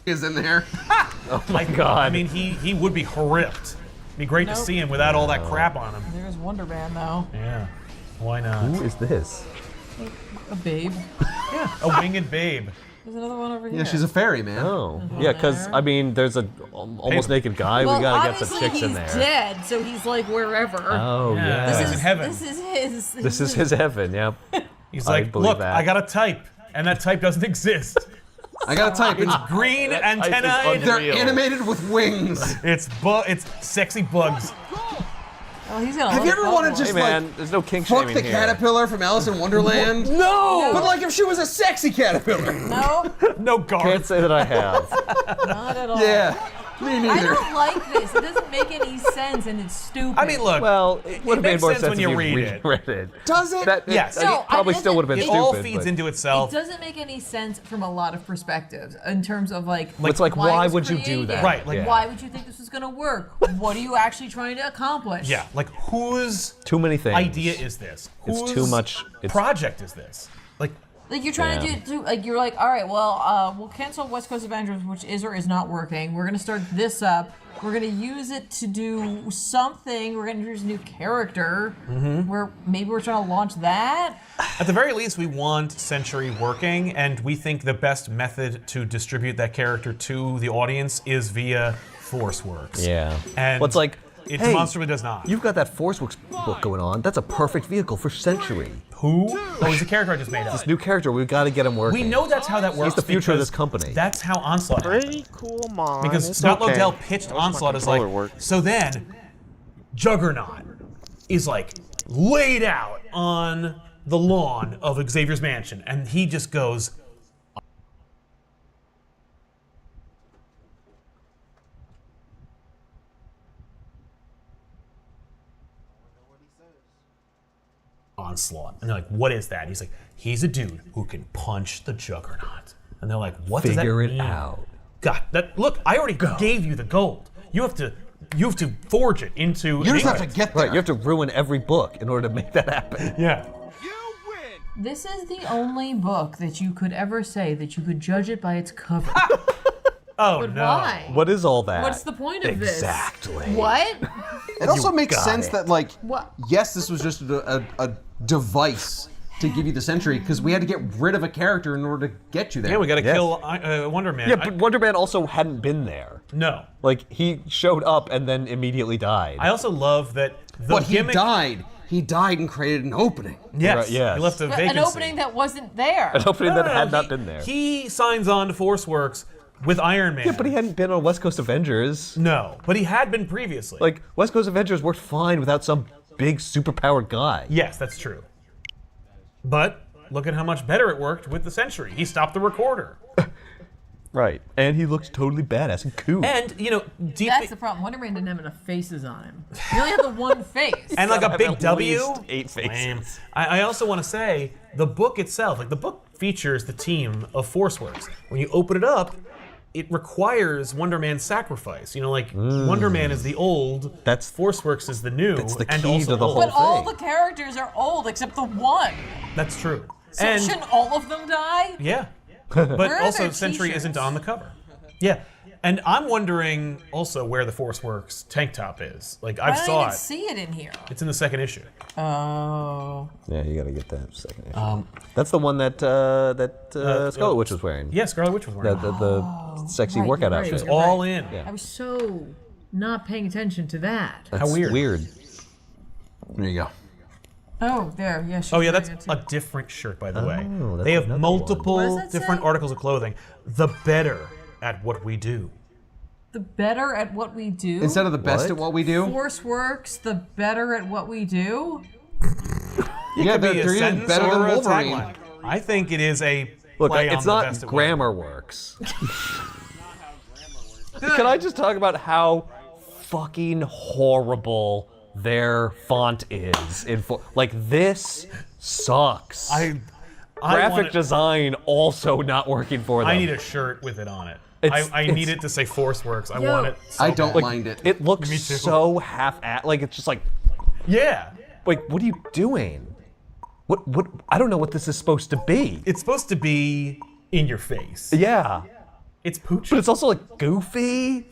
is in there. Oh my god. I mean, he would be horripped. Be great to see him without all that crap on him. there's Wonder Man though. Yeah, why not? Who is this? A babe. A winged babe. There's another one over here. Yeah, she's a fairy, man. Oh, yeah, because, I mean, there's a almost naked guy. Well, we gotta get some obviously chicks in there. he's dead, so he's like wherever. Oh, yeah. He's in heaven. This is his. This is his heaven, yep. He's I like, believe look, that. I got a type, and that type doesn't exist. I gotta type. It's Green type is antennae. they're Real. animated with wings. It's sexy bugs. Oh, he's gonna Have you ever wanted to Hey, just man, like there's no kink fuck shaming the here. caterpillar from Alice in Wonderland? No! But like if she was a sexy caterpillar. No, No Can't guards. say that I have. not at all. Yeah, me I neither. don't like this. It doesn't make any sense, and it's stupid. I mean, look. Well, it would have made makes more sense sense when if you you read it. read it. Does it? Yes. It No, probably I- still would have been It stupid. all feeds but- into it itself. doesn't make any sense from a lot of perspectives in terms of like. It's like, why it was would you do created. that? Right, like- Yeah. Why would you think this was gonna work? What are you actually trying to accomplish? Yeah, like whose Too many things. idea is this? It's Whose too much- it's- project is this? Like, Like you're trying Yeah. to do, like you're like, all right, well, we'll cancel West Coast Avengers, which is or is not working. We're gonna start this up. We're gonna use it to do something. We're gonna introduce a new character. Where maybe we're trying to launch that. at the very least, we want Sentry working, and we think the best method to distribute that character to the audience is via ForceWorks. Yeah. And Well, it's like, it hey, demonstrably does not. You've got that ForceWorks book going on. That's a perfect vehicle for Sentry. Who? Oh, he's a character I just made up. New character, we've got to get him working. We know that's how that works. the future of because this company. That's how Onslaught happened. Pretty cool, Mom. Because It's Scott okay. Lobdell pitched Most of my Onslaught as like, controller works. so then Juggernaut is like laid out on the lawn of Xavier's mansion, and he just goes, Onslaught. And they're like, what is that? And he's like, he's a dude who can punch the Juggernaut. And they're like, what does that Figure it mean? out. God, look, I already gave you the gold. You have to forge it into. You just have to get there. Right, you have to ruin every book in order to make that happen. Yeah. This is the only book that you could ever say that you could judge it by its cover. Oh But no. why? What is all that? What's the point of this? Exactly. What? It also makes got sense it. that, like, What? yes, this was just a device to give you the Sentry because we had to get rid of a character in order to get you there. Yeah, we got to kill Wonder Man. Yeah, but Wonder Man also hadn't been there. No. Like, he showed up and then immediately died. I also love that But he died. He died and created an opening. Yes. Right, yes. He left a vacancy. An opening that wasn't there. An opening that had he, not been there. He signs on to ForceWorks with Iron Man. Yeah, but he hadn't been on West Coast Avengers. No, but he had been previously. Like, West Coast Avengers worked fine without some big superpowered guy. Yes, that's true. But look at how much better it worked with the Sentry. He stopped the recorder. Right. And he looked totally badass and cool. And, you know, That's the problem. Wonder Man didn't have enough faces on him. He only had the one face. And like a big At W. least 8 faces. Lame. I also want to say, the book itself, like the book features the team of ForceWorks. When you open it up, it requires Wonder Man's sacrifice. You know, like Wonder Man is the old, ForceWorks is the new, that's the and key also to the old. whole But all thing. the characters are old except the one. That's true. So and shouldn't all of them die? yeah, but Where are also their Sentry t-shirts? isn't on the cover. Yeah, and I'm wondering also where the ForceWorks tank top is. Like I I've don't saw even it. see it in here. It's in the second issue. Oh. Yeah, you gotta get that second issue. That's the one that Scarlet Witch was wearing. Yeah, Scarlet Witch was wearing. The sexy right, workout you're right. outfit. You're all right. in. Yeah. I was so not paying attention to that. That's weird. There you go. Oh, there. Yeah. she's Oh yeah, wearing that's it too. a different shirt, by the way. that's They have another multiple one. What does that different say? articles of clothing. The better at what we do. The better at what we do. Instead of the best What? at what we do. Force works. The better at what we do. Yeah, Be a they're even sentence better or than a Wolverine. tagline. I think it is a Look, play it's on not the best at what- grammar works. Can I just talk about how fucking horrible their font is? Like, this sucks. I Graphic want it- design also not working for them. I need a shirt with it on it. It's- I need it to say ForceWorks. I Yo. want it. So I don't bad. mind it. It looks Me too. so half-assed. Like, it's just like, Yeah, like, what are you doing? What? I don't know what this is supposed to be. it's supposed to be in your face. Yeah, It's pooch. but it's also like goofy.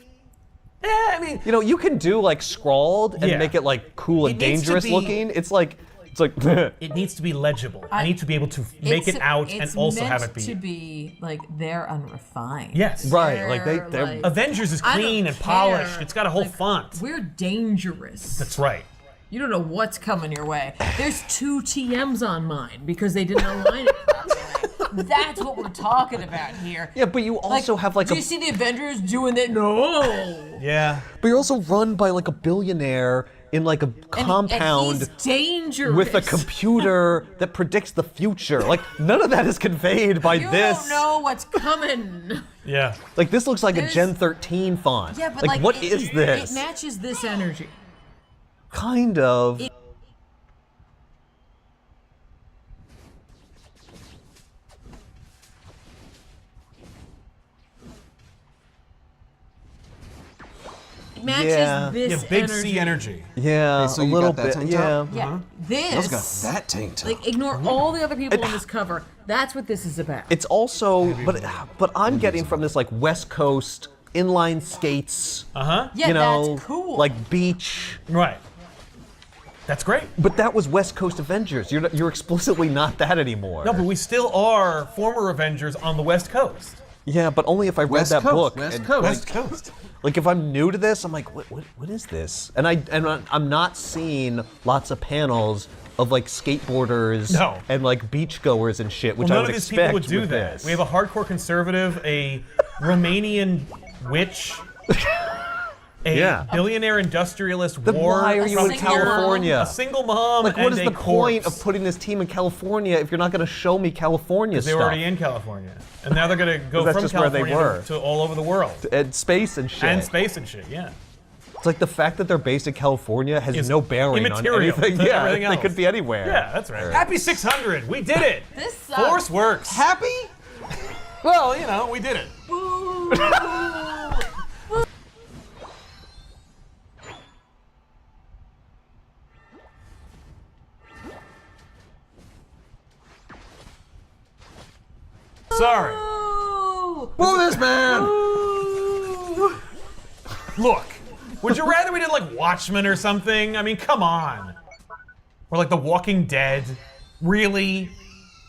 Yeah, I mean, You know, you can do like scrawled and Yeah. make it like cool and It needs to dangerous be- looking. It's like, it needs to be legible. I need to be able to make it out and also have it It's be. meant to be like they're unrefined. Yes. Right, like they're- like, Avengers is I don't clean and care. polished. It's got a whole Like, font. We're dangerous. That's right. You don't know what's coming your way. There's 2 TMs on mine because they didn't align it properly. That's what we're talking about here. yeah, but you also have like do you see the Avengers doing that? No. Yeah. but you're also run by like a billionaire in like a And compound he's dangerous. with a computer that predicts the future. Like none of that is conveyed by You this. don't know what's coming. Yeah. Like this looks like a There's- Gen 13 font. Yeah, but like what it, is this? It matches this energy. Kind of. It matches Yeah. this You have big energy. C energy. Yeah, so a you little got that bit. tank Yeah. top? Yeah, Those this. got that tank top. Like ignore all the other people on this cover. That's what this is about. It's also, but I'm getting from this like West Coast inline skates. Uh-huh. Yeah, you know, that's cool. like beach. Right. That's great. But that was West Coast Avengers. You're explicitly not that anymore. No, but we still are former Avengers on the West Coast. yeah, but only if I read West that Coast, book. West and, Coast. West Coast. Like if I'm new to this, I'm like, what is this? And I'm not seeing lots of panels of like skateboarders No. and like beachgoers and shit, which Well, I none would of these expect people would do with that. this. We have a hardcore conservative, a Romanian witch, a Yeah. billionaire industrialist, Then war why are you in single mom. California? a single mom, Like, what and is a the point corpse. of putting this team in California if you're not going to show me California They stuff? were already in California, and now they're gonna go that's from just where they California were. to all over the world And space and shit. and space and shit. Yeah. It's like the fact that they're based in California has Is no bearing on immaterial anything. to Yeah, everything they else. could be anywhere. Yeah, that's right. Happy 600. We did it. This sucks. Force works. Happy? Well, you know, we did it. Sorry. Ooh. Boo this man! Look, would you rather we did like Watchmen or something? I mean, come on. Or like The Walking Dead. Really?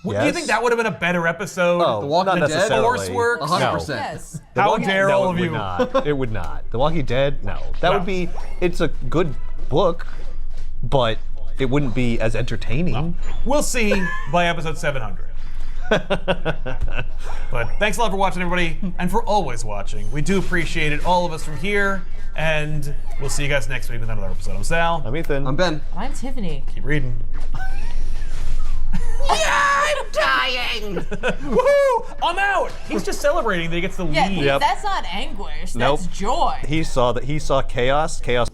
Do you Yes. think that would have been a better episode? Oh, The Walking not Dead? necessarily. Force works? 100%. Yes. How dare all of It you? would not. It would not. The Walking Dead, no. That No. would be, it's a good book, but it wouldn't be as entertaining. We'll see by episode 700. But thanks a lot for watching, everybody, and for always watching. We do appreciate it, all of us from here, and we'll see you guys next week with another episode. I'm Sal. I'm Ethan. I'm Ben. I'm Tiffany. Keep reading. I'm dying! Woohoo! I'm out! He's just celebrating that he gets the Yeah, lead. Yep. that's not anguish. Nope. That's joy. He saw chaos. Chaos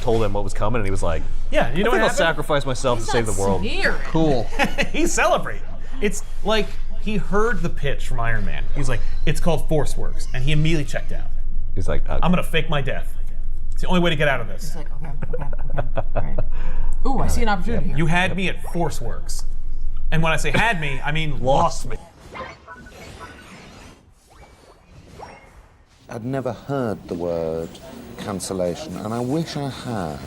told him what was coming, and he was like, Yeah, you know I what think I'll happened? sacrifice myself to save the world. Sneering. Cool. He's celebrating. It's like he heard the pitch from Iron Man. He's like, it's called Force Works, and he immediately checked out. He's like, I'm gonna fake my death. It's the only way to get out of this. It's like, okay, all right. Ooh, I see an opportunity here. You had me at Force Works. And when I say had me, I mean lost me. I'd never heard the word cancellation, and I wish I had.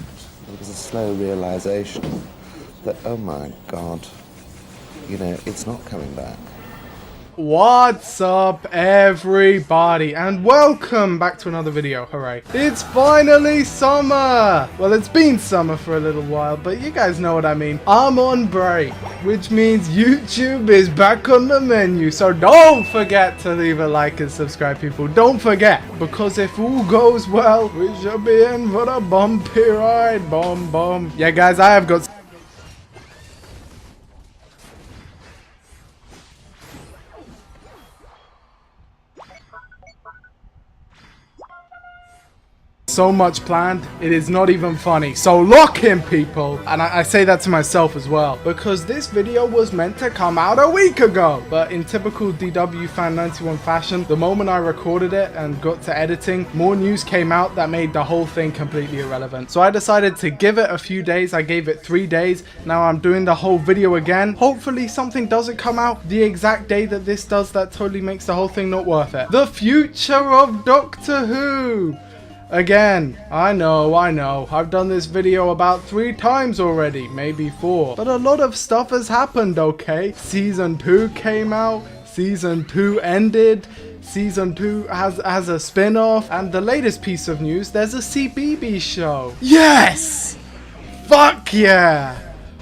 It was a slow realization that, oh my God, you know, it's not coming back. What's up, everybody, and welcome back to another video. Hooray. It's finally summer! Well, it's been summer for a little while, but you guys know what I mean. I'm on break, which means YouTube is back on the menu, so don't forget to leave a like and subscribe, people. Don't forget, because if all goes well, we shall be in for a bumpy ride. Bum bum. Yeah, guys, I have got so much planned, it is not even funny. So lock in, people. And I say that to myself as well, because this video was meant to come out a week ago. But in typical DW Fan 91 fashion, the moment I recorded it and got to editing, more news came out that made the whole thing completely irrelevant. So I decided to give it a few days. I gave it 3 days. Now I'm doing the whole video again. Hopefully something doesn't come out the exact day that this does that totally makes the whole thing not worth it. The future of Doctor Who. Again, I know, I've done this video about 3 times already, maybe 4. But a lot of stuff has happened, okay? Season 2 came out, Season 2 ended, Season 2 has a spin-off, and the latest piece of news, there's a CBeebies show. Yes! Fuck yeah!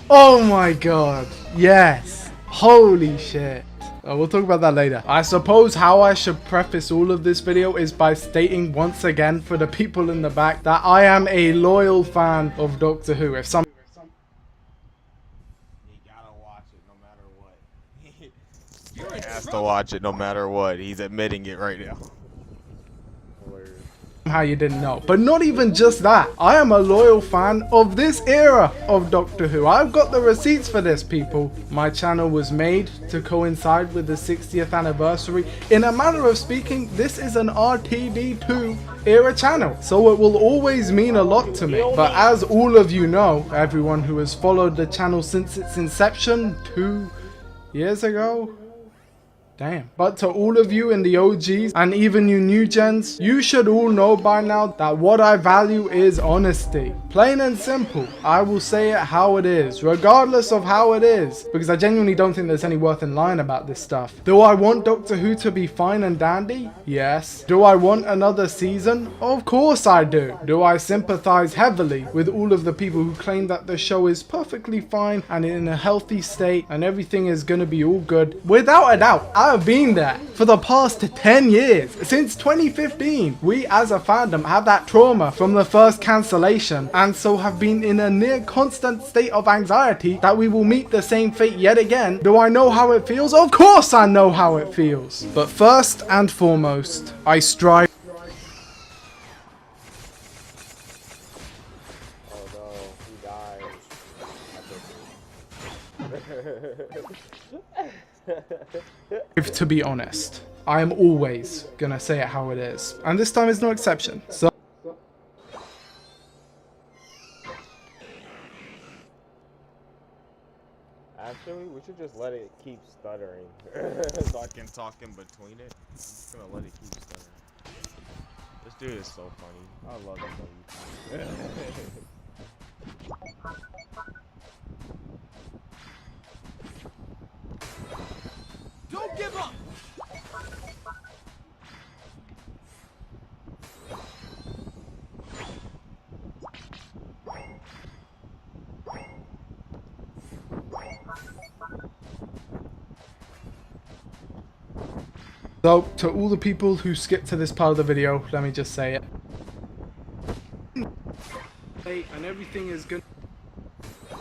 Oh my god, yes! Holy shit. We'll talk about that later. I suppose how I should preface all of this video is by stating once again for the people in the back that I am a loyal fan of Doctor Who. If some You gotta watch it no matter what. He has to watch it no matter what. He's admitting it right now. how you didn't know. But not even just that. I am a loyal fan of this era of Doctor Who. I've got the receipts for this, people. My channel was made to coincide with the 60th anniversary. In a manner of speaking, this is an RTD2 era channel, so it will always mean a lot to me. But as all of you know, everyone who has followed the channel since its inception 2 years ago, damn. But to all of you in the OGs and even you new gens, you should all know by now that what I value is honesty. Plain and simple. I will say it how it is, regardless of how it is, because I genuinely don't think there's any worth in lying about this stuff. Do I want Doctor Who to be fine and dandy? Yes. Do I want another season? Of course I do. Do I sympathize heavily with all of the people who claim that the show is perfectly fine and in a healthy state and everything is gonna be all good? Without a doubt. I've been there for the past 10 years. Since 2015, we as a fandom have that trauma from the first cancellation, and so have been in a near constant state of anxiety that we will meet the same fate yet again. Do I know how it feels? Of course I know how it feels. But first and foremost, I strive. To be honest, I am always gonna say it how it is, and this time is no exception. So Actually, we should just let it keep stuttering. So I can talk in between it. I'm just gonna let it keep stuttering. This dude is so funny. I love him. Don't give up! So, to all the people who skipped to this part of the video, let me just say it. And everything is gonna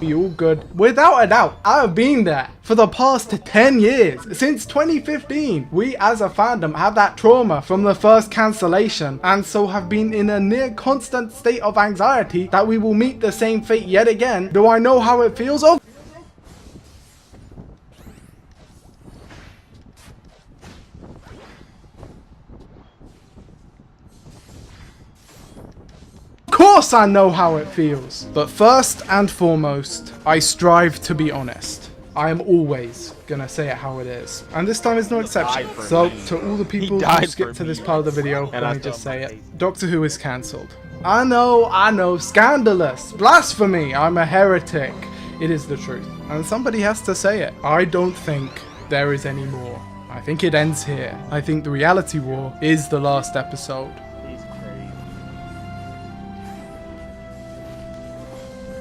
be all good. Without a doubt, I have been there for the past 10 years. Since 2015, we as a fandom have that trauma from the first cancellation, and so have been in a near constant state of anxiety that we will meet the same fate yet again. Do I know how it feels? Of course I know how it feels. But first and foremost, I strive to be honest. I am always gonna say it how it is. And this time is no exception. So, to all the people who skipped to this part of the video, let me just say it. Doctor Who is cancelled. I know, scandalous, blasphemy, I'm a heretic. It is the truth. And somebody has to say it. I don't think there is any more. I think it ends here. I think the reality war is the last episode.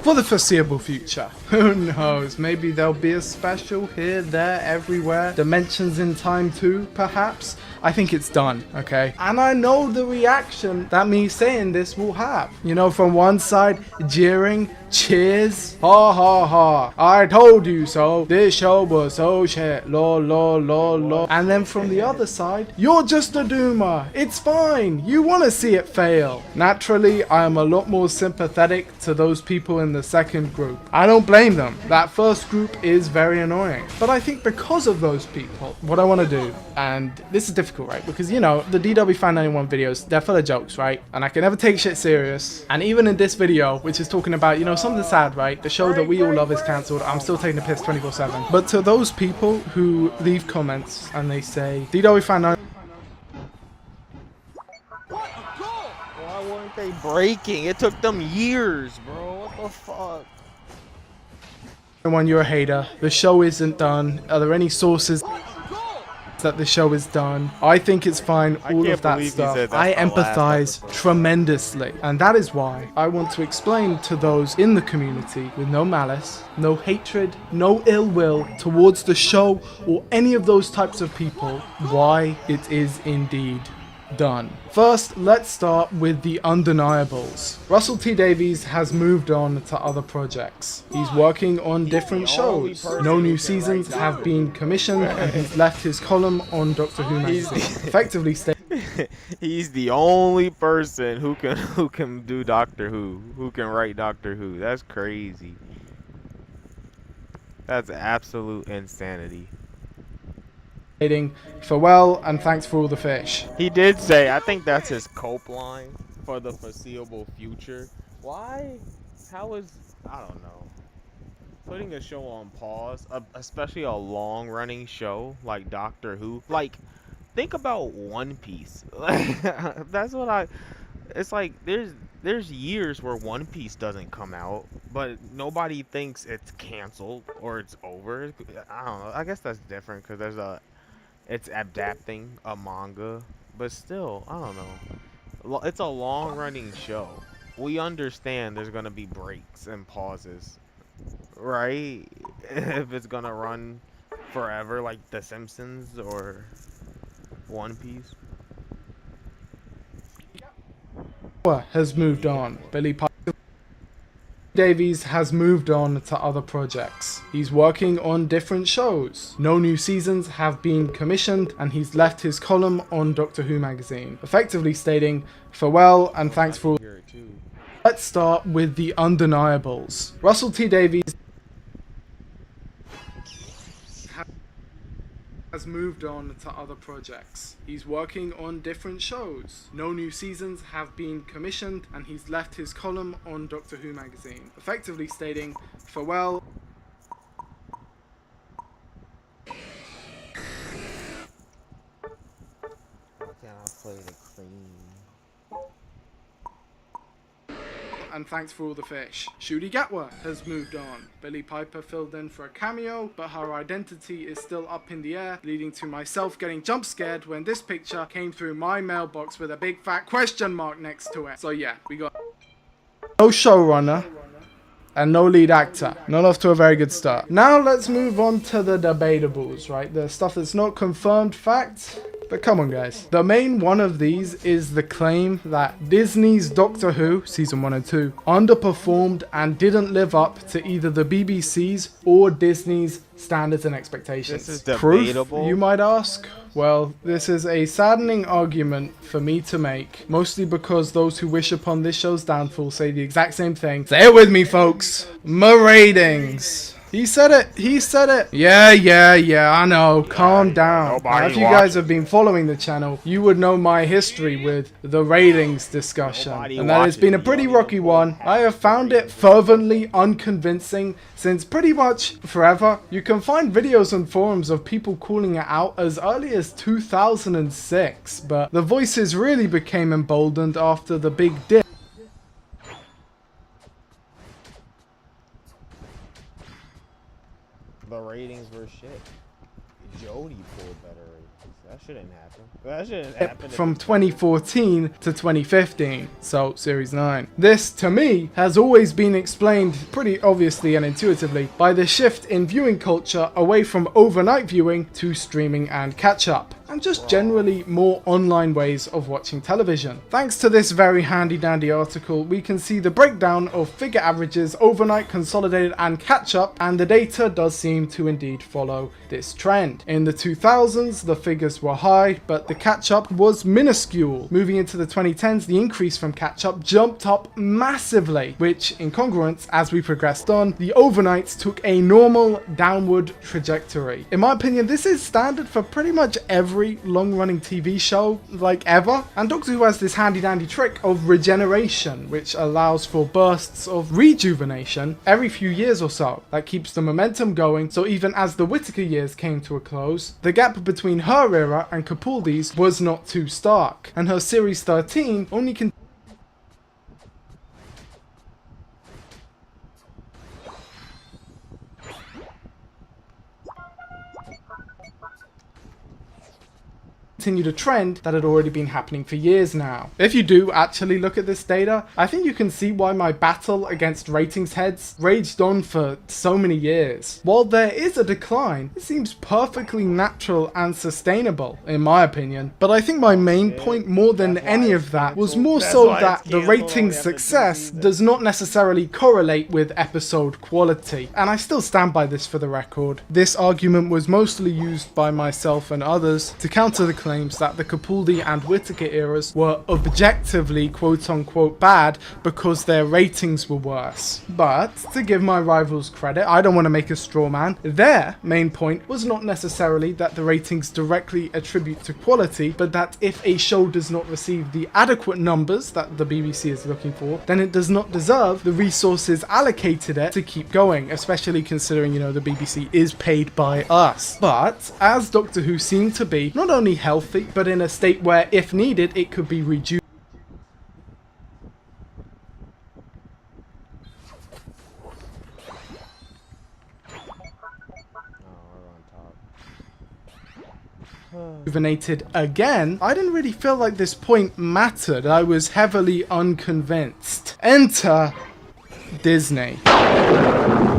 For the foreseeable future. Who knows, maybe there'll be a special here, there, everywhere. Dimensions in time too, perhaps. I think it's done, okay? And I know the reaction that me saying this will have. You know, from one side, jeering, cheers, ha ha ha, I told you so, this show was so shit, lol lol lol lol. And then from the other side, you're just a doomer, it's fine, you want to see it fail. Naturally, I am a lot more sympathetic to those people in the second group. I don't blame them, that first group is very annoying. But I think because of those people, what I want to do, and this is difficult, right? Because, you know, the DW Fan 91 videos, they're full of jokes, right? And I can never take shit serious. And even in this video, which is talking about, you know, something sad, right? The show that we all love is cancelled. I'm still taking the piss 24/7. But to those people who leave comments and they say, DW Fan 91... Why weren't they breaking? It took them years, bro. What the fuck? When you're a hater, the show isn't done. Are there any sources that the show is done? I think it's fine, all of that stuff. I empathize tremendously, and that is why I want to explain to those in the community with no malice, no hatred, no ill will towards the show or any of those types of people, why it is indeed done. First, let's start with the undeniables. Russell T Davies has moved on to other projects. He's working on different shows. No new seasons have been commissioned, and he's left his column on Doctor Who magazine, effectively stating he's the only person who can do Doctor who can write Doctor Who. That's crazy. That's absolute insanity. Farewell and thanks for all the fish. He did say, I think that's his cope line for the foreseeable future. Why? How is, I don't know. Putting a show on pause, especially a long-running show like Doctor Who. Like, think about One Piece. That's what it's like, there's years where One Piece doesn't come out, but nobody thinks it's canceled or it's over. I don't know. I guess that's different because it's adapting a manga, but still, I don't know. It's a long-running show. We understand there's gonna be breaks and pauses, right? If it's gonna run forever, like The Simpsons or One Piece. Has moved on. Billy Davies has moved on to other projects. He's working on different shows. No new seasons have been commissioned, and he's left his column on Doctor Who magazine, effectively stating, farewell and thanks for... Let's start with the undeniables. Russell T Davies has moved on to other projects. He's working on different shows. No new seasons have been commissioned, and he's left his column on Doctor Who magazine, effectively stating, farewell. And thanks for all the fish. Shooty Gatwa has moved on. Billy Piper filled in for a cameo, but her identity is still up in the air, leading to myself getting jump scared when this picture came through my mailbox with a big fat question mark next to it. So yeah, we got no showrunner and no lead actor. Not off to a very good start. Now let's move on to the debatables, right? The stuff that's not confirmed fact. But come on, guys. The main one of these is the claim that Disney's Doctor Who, season 1 and 2, underperformed and didn't live up to either the BBC's or Disney's standards and expectations. This is debatable. Proof, you might ask? Well, this is a saddening argument for me to make, mostly because those who wish upon this show's downfall say the exact same thing. Say it with me, folks. My ratings. He said it. He said it. Yeah, I know. Calm down. Now, if you guys have been following the channel, you would know my history with the ratings discussion. And that has been a pretty rocky one. I have found it fervently unconvincing since pretty much forever. You can find videos on forums of people calling it out as early as 2006. But the voices really became emboldened after the big dip. The ratings were shit. Jody pulled better ratings. That shouldn't happen. That shouldn't happen. From 2014 to 2015, so Series 9. This, to me, has always been explained pretty obviously and intuitively by the shift in viewing culture away from overnight viewing to streaming and catch-up, and just generally more online ways of watching television. Thanks to this very handy dandy article, we can see the breakdown of figure averages, overnight, consolidated and catch-up, and the data does seem to indeed follow this trend. In the 2000s, the figures were high, but the catch-up was minuscule. Moving into the 2010s, the increase from catch-up jumped up massively, which, in congruence, as we progressed on, the overnights took a normal downward trajectory. In my opinion, this is standard for pretty much every long-running TV show, like ever. And Doctor Who has this handy-dandy trick of regeneration, which allows for bursts of rejuvenation every few years or so. That keeps the momentum going, so even as the Whittaker years came to a close, the gap between her era and Capaldi's was not too stark, and her Series 13 only continued a trend that had already been happening for years now. If you do actually look at this data, I think you can see why my battle against ratings heads raged on for so many years. While there is a decline, it seems perfectly natural and sustainable, in my opinion. But I think my main point more than any of that was more so that the ratings success does not necessarily correlate with episode quality. And I still stand by this for the record. This argument was mostly used by myself and others to counter the claim that the Capaldi and Whittaker eras were objectively quote-unquote bad because their ratings were worse. But, to give my rivals credit, I don't want to make a straw man, their main point was not necessarily that the ratings directly attribute to quality, but that if a show does not receive the adequate numbers that the BBC is looking for, then it does not deserve the resources allocated it to keep going, especially considering, you know, the BBC is paid by us. But, as Doctor Who seemed to be not only healthy, but in a state where, if needed, it could be reduced. Rejuvenated again, I didn't really feel like this point mattered. I was heavily unconvinced. Enter Disney.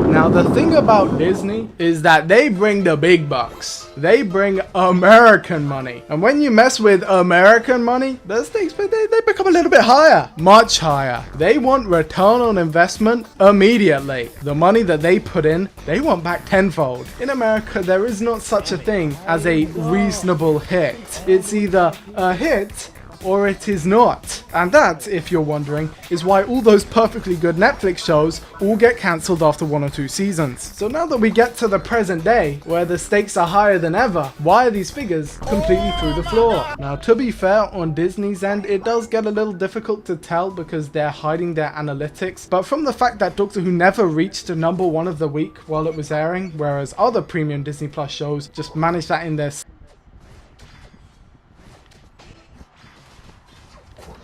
Now the thing about Disney is that they bring the big bucks. They bring American money. And when you mess with American money, the stakes, they become a little bit higher. Much higher. They want return on investment immediately. The money that they put in, they want back tenfold. In America, there is not such a thing as a reasonable hit. It's either a hit or it is not. And that, if you're wondering, is why all those perfectly good Netflix shows all get cancelled after 1 or 2 seasons. So now that we get to the present day, where the stakes are higher than ever, why are these figures completely through the floor? Now, to be fair, on Disney's end, it does get a little difficult to tell because they're hiding their analytics, but from the fact that Doctor Who never reached #1 of the week while it was airing, whereas other premium Disney Plus shows just managed that in their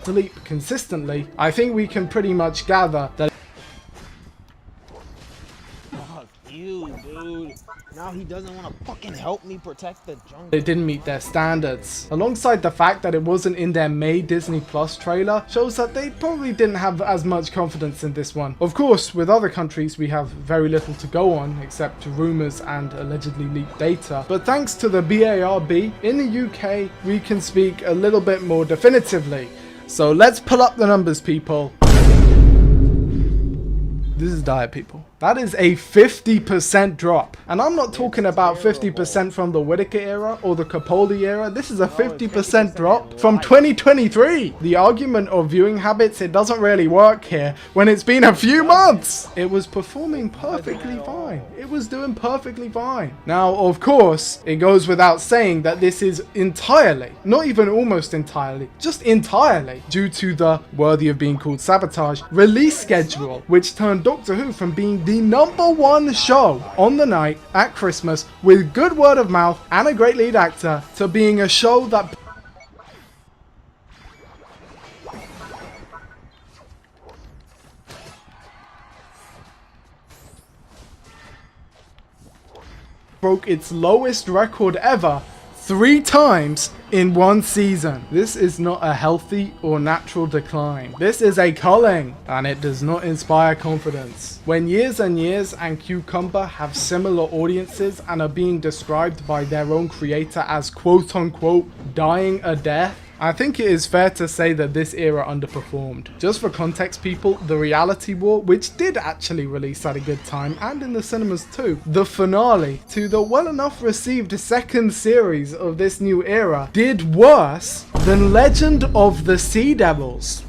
sleep consistently, I think we can pretty much gather that Fuck you, dude. Now he doesn't want to fucking help me protect the jungle. it didn't meet their standards. Alongside the fact that it wasn't in their May Disney Plus trailer, shows that they probably didn't have as much confidence in this one. Of course, with other countries we have very little to go on, except rumors and allegedly leaked data. But thanks to the BARB, in the UK, we can speak a little bit more definitively. So let's pull up the numbers, people. This is dire, people. That is a 50% drop. And I'm not talking about 50% from the Whitaker era or the Capaldi era. This is a 50% drop from 2023. The argument of viewing habits, it doesn't really work here when it's been a few months. It was performing perfectly fine. It was doing perfectly fine. Now, of course, it goes without saying that this is entirely, not even almost entirely, just entirely due to the worthy of being called sabotage release schedule, which turned Doctor Who from being the #1 show on the night at Christmas with good word of mouth and a great lead actor to being a show that broke its lowest record ever 3 times in one season. This is not a healthy or natural decline. This is a culling, and it does not inspire confidence. When Years and Years and Cucumber have similar audiences and are being described by their own creator as quote unquote dying a death, I think it is fair to say that this era underperformed. Just for context, people, The Reality War, which did actually release at a good time and in the cinemas too, the finale to the well enough received second series of this new era, did worse than Legend of the Sea Devils.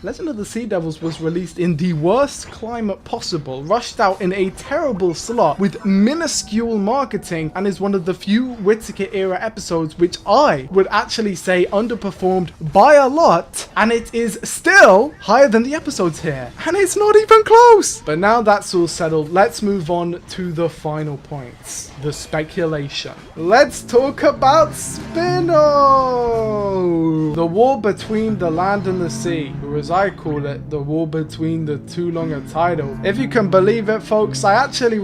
Legend of the Sea Devils was released in the worst climate possible, rushed out in a terrible slot with minuscule marketing, and is one of the few Whitaker era episodes which I would actually say underperformed by a lot, and it is still higher than the episodes here, and it's not even close. But now that's all settled, let's move on to the final points, the speculation. Let's talk about Spino! The war between the land and the sea, or as I call it, the war between the too long a title. If you can believe it, folks, I actually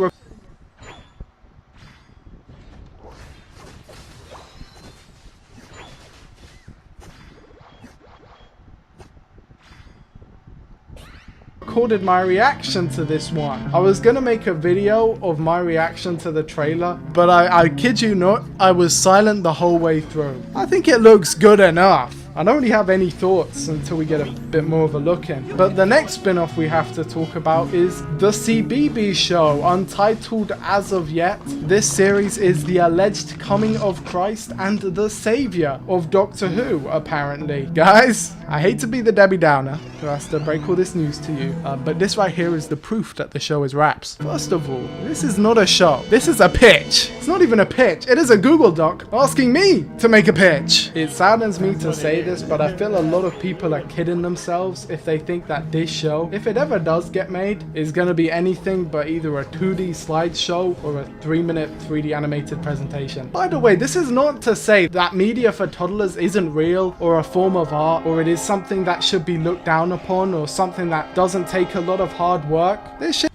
recorded my reaction to this one. I was gonna make a video of my reaction to the trailer, but I kid you not, I was silent the whole way through. I think it looks good enough. I don't really have any thoughts until we get a bit more of a look in. But the next spin-off we have to talk about is the CBeebies show, untitled as of yet. This series is the alleged coming of Christ and the savior of Doctor Who, apparently. Guys, I hate to be the Debbie Downer who has to break all this news to you, but this right here is the proof that the show is wraps. First of all, this is not a show. This is a pitch. It's not even a pitch. It is a Google Doc asking me to make a pitch. It saddens me to say this, but I feel a lot of people are kidding themselves if they think that this show, if it ever does get made, is going to be anything but either a 2D slideshow or a 3-minute 3D animated presentation. By the way, this is not to say that media for toddlers isn't real or a form of art, or it is something that should be looked down upon, or something that doesn't take a lot of hard work. This shit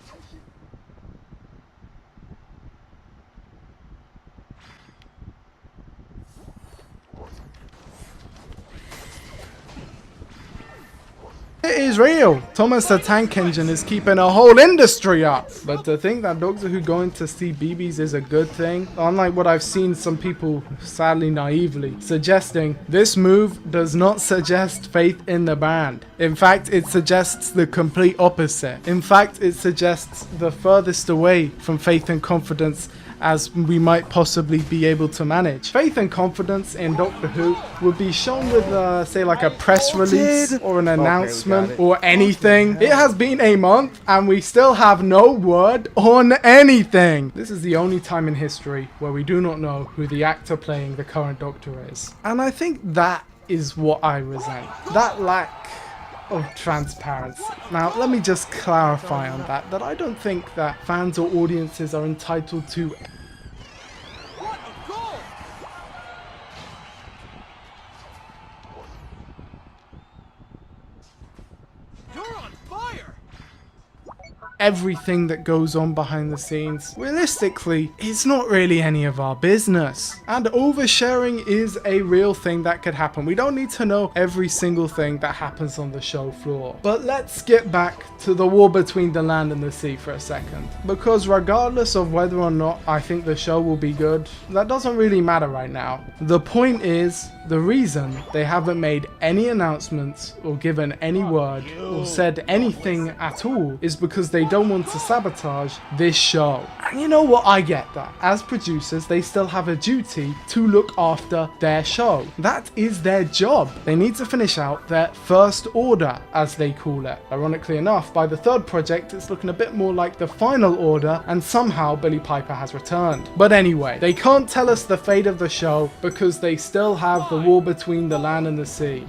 it is real. Thomas the Tank Engine is keeping a whole industry up. But to think that Doctor Who going to CBeebies is a good thing, unlike what I've seen some people, sadly naively, suggesting, this move does not suggest faith in the band. In fact, it suggests the complete opposite. In fact, it suggests the furthest away from faith and confidence as we might possibly be able to manage. Faith and confidence in Doctor Who would be shown with, say, like a press release or an announcement or anything. It has been a month and we still have no word on anything. This is the only time in history where we do not know who the actor playing the current Doctor is. And I think that is what I resent. That lack of transparency. Now, let me just clarify on that I don't think that fans or audiences are entitled to everything that goes on behind the scenes. Realistically, it's not really any of our business. And oversharing is a real thing that could happen. We don't need to know every single thing that happens on the show floor. But let's get back to the war between the land and the sea for a second. Because regardless of whether or not I think the show will be good, that doesn't really matter right now. The point is, the reason they haven't made any announcements or given any word or said anything at all is because they don't want to sabotage this show. And you know what? I get that. As producers, they still have a duty to look after their show. That is their job. They need to finish out their first order, as they call it. Ironically enough, by the third project, it's looking a bit more like the final order, and somehow Billy Piper has returned. But anyway, they can't tell us the fate of the show because they still have the war between the land and the sea.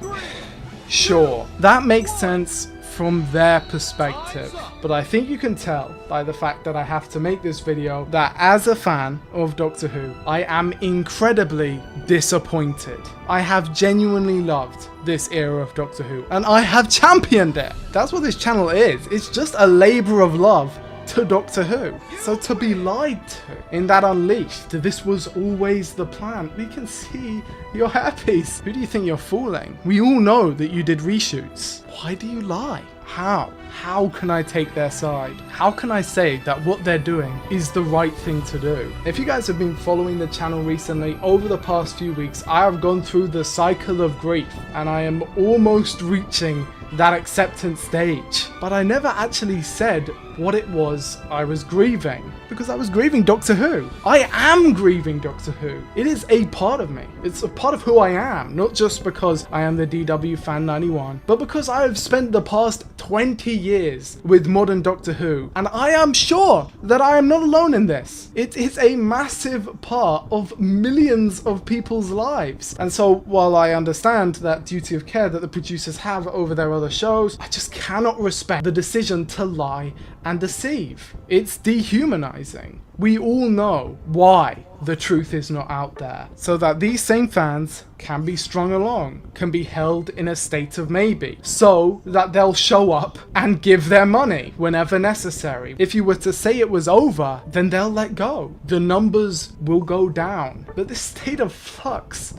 Sure, that makes sense from their perspective, but I think you can tell by the fact that I have to make this video that as a fan of Doctor Who, I am incredibly disappointed. I have genuinely loved this era of Doctor Who, and I have championed it. That's what this channel is. It's just a labor of love to Doctor Who. So to be lied to in that Unleashed, this was always the plan. We can see your hairpiece. Who do you think you're fooling? We all know that you did reshoots. Why do you lie? How? How can I take their side? How can I say that what they're doing is the right thing to do? If you guys have been following the channel recently, over the past few weeks, I have gone through the cycle of grief and I am almost reaching that acceptance stage. But I never actually said what it was I was grieving, because I was grieving Doctor Who. I am grieving Doctor Who. It is a part of me. It's a part of who I am, not just because I am the DW Fan 91, but because I have spent the past 20 years with modern Doctor Who, and I am sure that I am not alone in this. It is a massive part of millions of people's lives. And so while I understand that duty of care that the producers have over their other shows, I just cannot respect the decision to lie and deceive. It's dehumanizing. We all know why the truth is not out there, so that these same fans can be strung along, can be held in a state of maybe, so that they'll show up and give their money whenever necessary. If you were to say it was over, then they'll let go. The numbers will go down. But this state of flux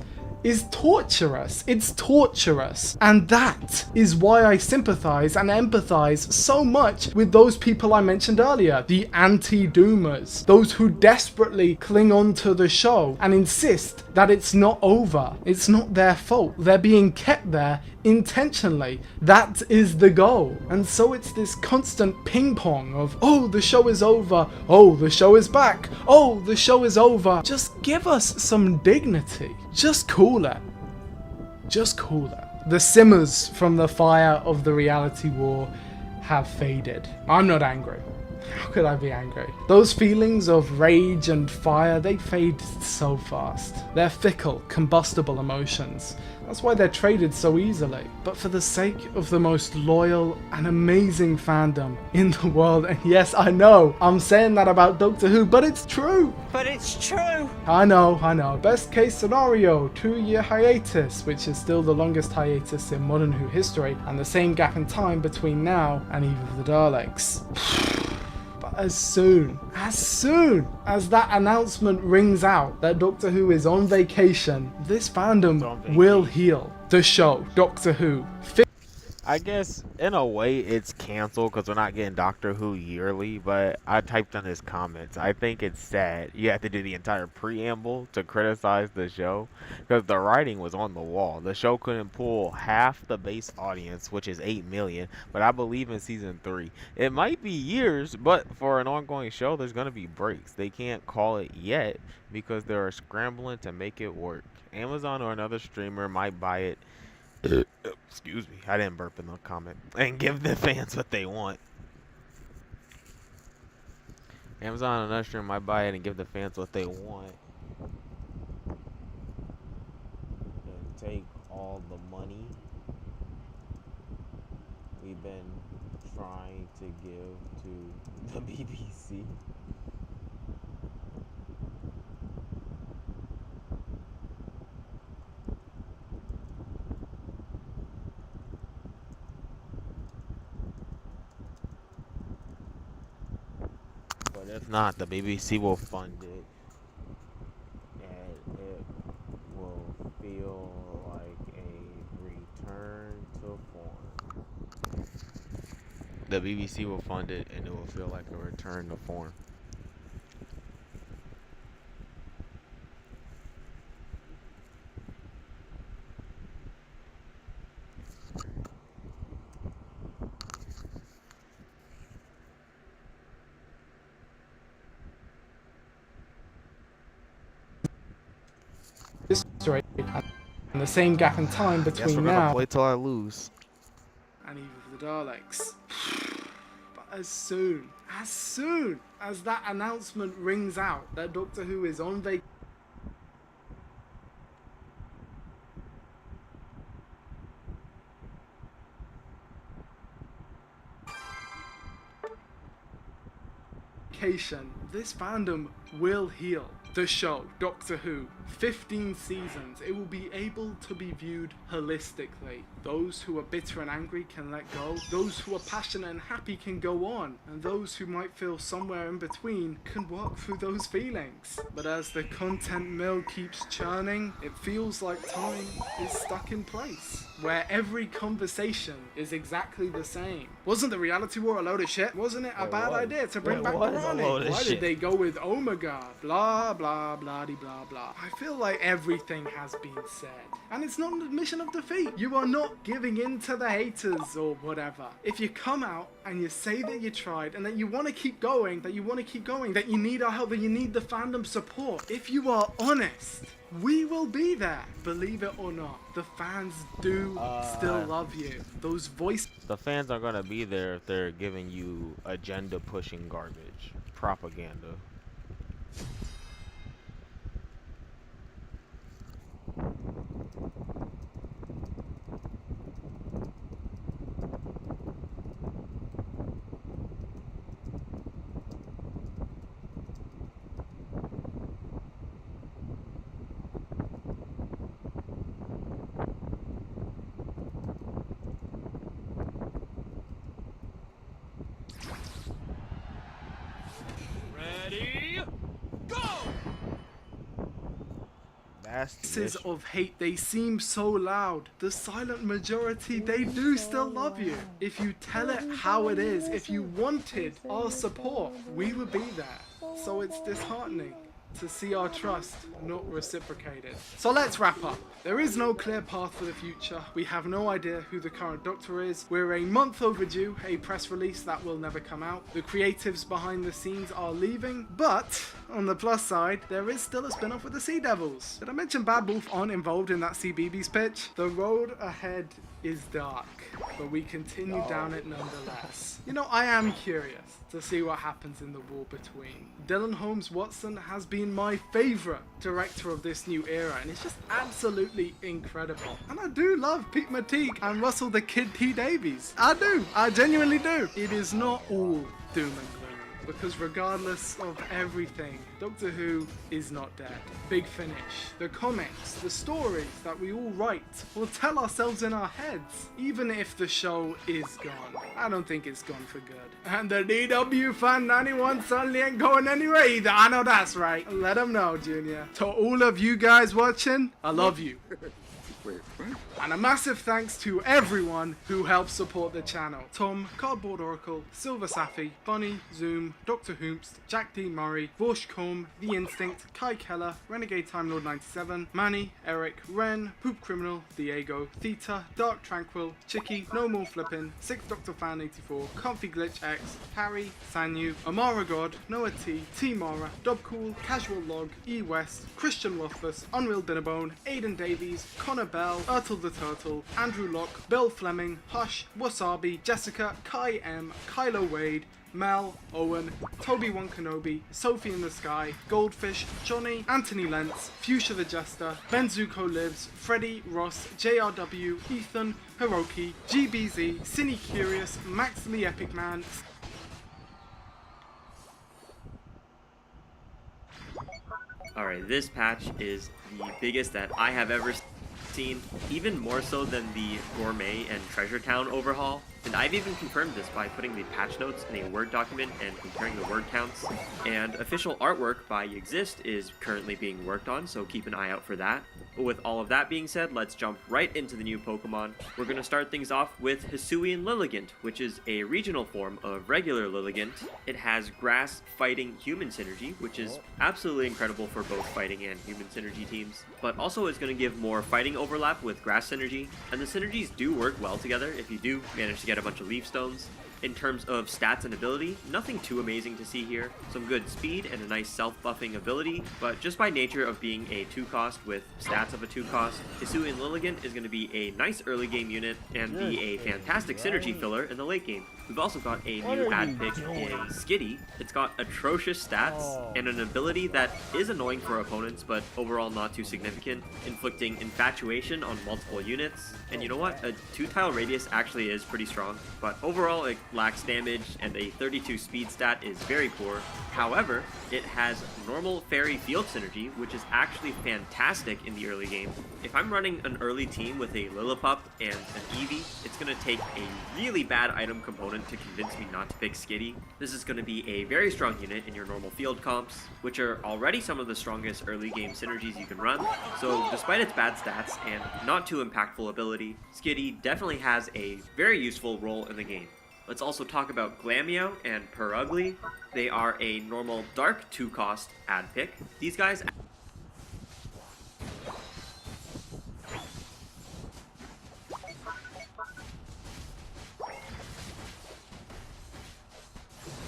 is torturous. It's torturous. And that is why I sympathize and empathize so much with those people I mentioned earlier, the anti-doomers, those who desperately cling on to the show and insist that it's not over. It's not their fault. They're being kept there intentionally. That is the goal. And so it's this constant ping pong of, oh, the show is over. Oh, the show is back. Oh, the show is over. Just give us some dignity. Just cool it. Just cool it. The simmers from the fire of the reality war have faded. I'm not angry. How could I be angry? Those feelings of rage and fire, they fade so fast. They're fickle, combustible emotions. That's why they're traded so easily. But for the sake of the most loyal and amazing fandom in the world, and yes, I know, I'm saying that about Doctor Who, but it's true. But it's true. I know. Best case scenario, 2-year hiatus, which is still the longest hiatus in modern Who history, and the same gap in time between now and Eve of the Daleks. But as soon as that announcement rings out that Doctor Who is on vacation, this fandom will heal. The show, Doctor Who. I guess in a way it's canceled because we're not getting Doctor Who yearly, but I typed on his comments. I think it's sad you have to do the entire preamble to criticize the show because the writing was on the wall. The show couldn't pull half the base audience, which is 8 million, but I believe in season 3. It might be years, but for an ongoing show, there's going to be breaks. They can't call it yet because they're scrambling to make it work. Amazon or another streamer might buy it. Excuse me, I didn't burp in the comment. And give the fans what they want. Amazon and another streamer might buy it and give the fans what they want. And take all the money we've been trying to give to the BBC. If not, the BBC will fund it, and it will feel like a return to form. The BBC will fund it, and it will feel like a return to form. History and the same gap in time Guess we're between gonna now play till I lose. and Eve of the Daleks. But as soon as that announcement rings out that Doctor Who is on vacation, this fandom will heal. The show, Doctor Who, 15 seasons, it will be able to be viewed holistically. Those who are bitter and angry can let go, those who are passionate and happy can go on, and those who might feel somewhere in between can work through those feelings. But as the content mill keeps churning, it feels like time is stuck in place, where every conversation is exactly the same. Wasn't the reality war a load of shit? Wasn't it a bad idea to bring back Ronnie? Why did they go with Omega? Blah blah blah blah blah. I feel like everything has been said, and it's not an admission of defeat. You are not giving in to the haters or whatever. If you come out and you say that you tried and that you want to keep going, that you need our help, that you need the fandom support, if you are honest, we will be there. Believe it or not, the fans do still love you. Those voices. The fans are gonna be there if they're giving you agenda pushing garbage, propaganda. Ready? Go! Voices of hate, they seem so loud. The silent majority, they do still love you. If you tell it how it is, if you wanted our support, we would be there. So it's disheartening to see our trust not reciprocated. So let's wrap up. There is no clear path for the future. We have no idea who the current Doctor is. We're a month overdue, a press release that will never come out. The creatives behind the scenes are leaving, but on the plus side, there is still a spin-off with the Sea Devils. Did I mention Bad Wolf aren't involved in that CBeebies pitch? The road ahead is dark, but we continue down it nonetheless. You know, I am curious to see what happens in the war between. Dylan Holmes Watson has been my favourite director of this new era, and it's just absolutely incredible. And I do love Pete Mateek and Russell the Kid T. Davies. I genuinely do. It is not all doom and gloom, because regardless of everything, Doctor Who is not dead. Big Finish, the comics, the stories that we all write, will tell ourselves in our heads, even if the show is gone. I don't think it's gone for good. And the DW Fan 91 certainly ain't going anywhere either. I know that's right. Let them know, Junior. To all of you guys watching, I love you. And a massive thanks to everyone who helps support the channel. Tom, Cardboard Oracle, Silver Safi, Bunny, Zoom, Dr. Hoomst, Jack D. Murray, Vorsh Combe, The Instinct, Kai Keller, Renegade Time Lord 97, Manny, Eric, Ren, Poop Criminal, Diego, Theta, Dark Tranquil, Chicky, No More Flippin', 6th Doctor Fan 84, Comfy Glitch X, Harry, Sanyu, Amara God, Noah T, T Mara, Dobcool, Casual Log, E West, Christian Rothfuss, Unreal Dinnerbone, Aidan Davies, Connor Bell, Ertle the Turtle, Andrew Locke, Bill Fleming, Hush, Wasabi, Jessica, Kai M, Kylo Wade, Mel, Owen, Toby One Kenobi, Sophie in the Sky, Goldfish, Johnny, Anthony Lentz, Fuchsia the Jester, Benzuko Lives, Freddy, Ross, JRW, Ethan, Hiroki, GBZ, Cine Curious, Max Lee Epic Man. Alright, this patch is the biggest that I have ever seen, even more so than the Gourmet and Treasure Town overhaul. And I've even confirmed this by putting the patch notes in a Word document and comparing the word counts. And official artwork by Exist is currently being worked on, so keep an eye out for that. But with all of that being said, let's jump right into the new Pokemon. We're going to start things off with Hisuian Lilligant, which is a regional form of regular Lilligant. It has grass fighting human synergy, which is absolutely incredible for both fighting and human synergy teams, but also is going to give more fighting overlap with grass synergy, and the synergies do work well together if you do manage to get a bunch of leaf stones. In terms of stats and ability, nothing too amazing to see here. Some good speed and a nice self-buffing ability, but just by nature of being a 2-cost with stats of a 2-cost, Hisuian Lilligant is going to be a nice early game unit and be a fantastic synergy filler in the late game. We've also got a new ad pick in Skitty. It's got atrocious stats and an ability that is annoying for opponents, but overall not too significant, inflicting infatuation on multiple units. And you know what? A 2-tile radius actually is pretty strong, but overall it lacks damage and a 32 speed stat is very poor. However, it has normal fairy field synergy, which is actually fantastic in the early game. If I'm running an early team with a Lillipup and an Eevee, it's going to take a really bad item component to convince me not to pick Skitty. This is going to be a very strong unit in your normal field comps, which are already some of the strongest early game synergies you can run. So despite its bad stats and not too impactful ability, Skitty definitely has a very useful role in the game. Let's also talk about Glameow and Purugly. They are a normal dark 2-cost ad pick. These guys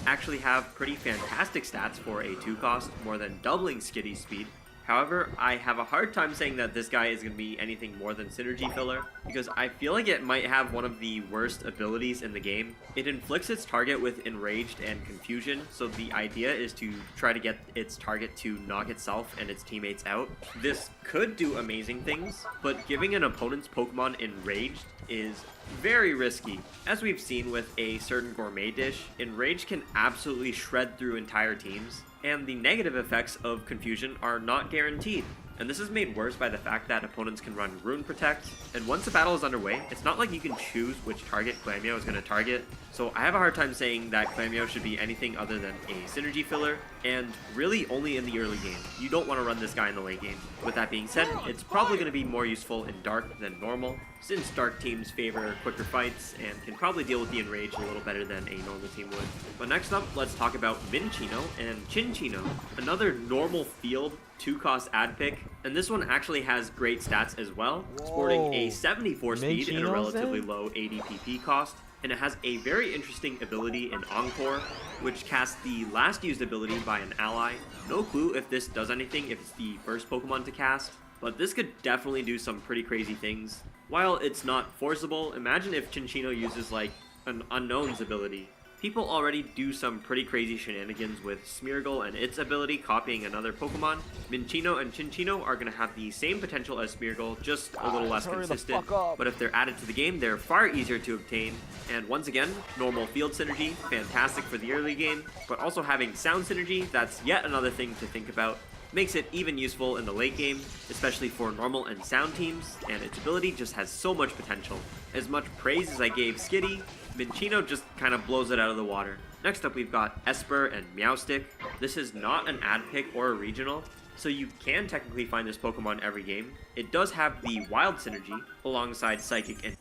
actually have pretty fantastic stats for a 2-cost, more than doubling Skitty's speed. However, I have a hard time saying that this guy is going to be anything more than synergy filler, because I feel like it might have one of the worst abilities in the game. It inflicts its target with Enraged and Confusion, so the idea is to try to get its target to knock itself and its teammates out. This could do amazing things, but giving an opponent's Pokemon Enraged is very risky. As we've seen with a certain gourmet dish, Enrage can absolutely shred through entire teams, and the negative effects of Confusion are not guaranteed. And this is made worse by the fact that opponents can run Rune Protect, and once a battle is underway, it's not like you can choose which target Glameow is going to target, so I have a hard time saying that Glameow should be anything other than a synergy filler, and really only in the early game. You don't want to run this guy in the late game. With that being said, it's probably going to be more useful in Dark than normal, since Dark teams favor quicker fights and can probably deal with the Enrage a little better than a normal team would. But next up, let's talk about Minccino and Cinccino, another normal field 2-cost ad pick, and this one actually has great stats as well, sporting a 74 speed and a relatively low ADPP cost, and it has a very interesting ability in Encore, which casts the last used ability by an ally. No clue if this does anything if it's the first Pokemon to cast, but this could definitely do some pretty crazy things. While it's not forcible, imagine if Cinccino uses like an Unknown's ability. People already do some pretty crazy shenanigans with Smeargle and its ability copying another Pokemon. Minccino and Cinccino are going to have the same potential as Smeargle, just a little less consistent. But if they're added to the game, they're far easier to obtain. And once again, normal field synergy, fantastic for the early game, but also having sound synergy, that's yet another thing to think about. Makes it even useful in the late game, especially for normal and sound teams, and its ability just has so much potential. As much praise as I gave Skitty, Minccino just kind of blows it out of the water. Next up we've got Esper and Meowstic. This is not an ad pick or a regional, so you can technically find this Pokemon every game. It does have the Wild synergy alongside Psychic and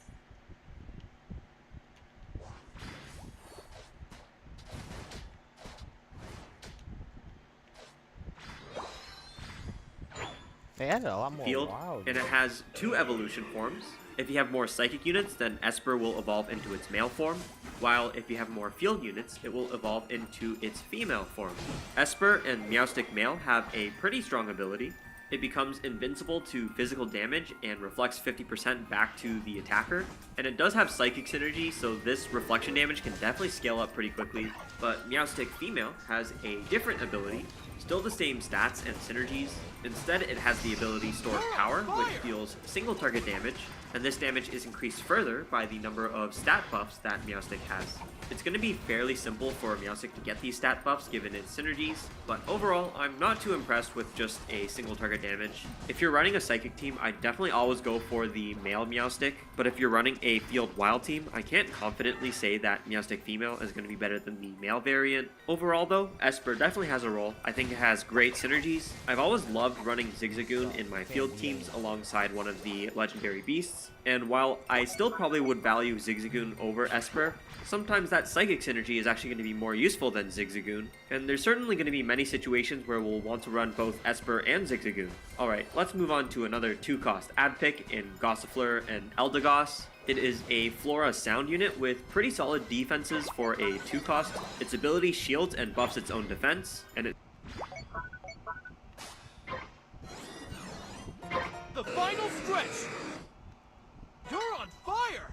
They added a lot more field, wild. and it has 2 evolution forms. If you have more psychic units, then Esper will evolve into its male form, while if you have more field units, it will evolve into its female form. Esper and Meowstic male have a pretty strong ability. It becomes invincible to physical damage and reflects 50% back to the attacker. And it does have psychic synergy, so this reflection damage can definitely scale up pretty quickly. But Meowstic female has a different ability, still the same stats and synergies. Instead, it has the ability Store Power, which deals single target damage, and this damage is increased further by the number of stat buffs that Meowstic has. It's going to be fairly simple for Meowstic to get these stat buffs given its synergies, but overall, I'm not too impressed with just a single target damage. If you're running a Psychic team, I'd definitely always go for the male Meowstic, but if you're running a Field Wild team, I can't confidently say that Meowstic female is going to be better than the male variant. Overall though, Esper definitely has a role. I think it has great synergies. I've always loved running Zigzagoon in my field teams alongside one of the legendary beasts, and while I still probably would value Zigzagoon over Esper, sometimes that Psychic synergy is actually going to be more useful than Zigzagoon, and there's certainly going to be many situations where we'll want to run both Esper and Zigzagoon. Alright, let's move on to another 2-cost ad pick in Gossifleur and Eldegoss. It is a Flora sound unit with pretty solid defenses for a 2-cost. Its ability shields and buffs its own defense, and it The final stretch! You're on fire!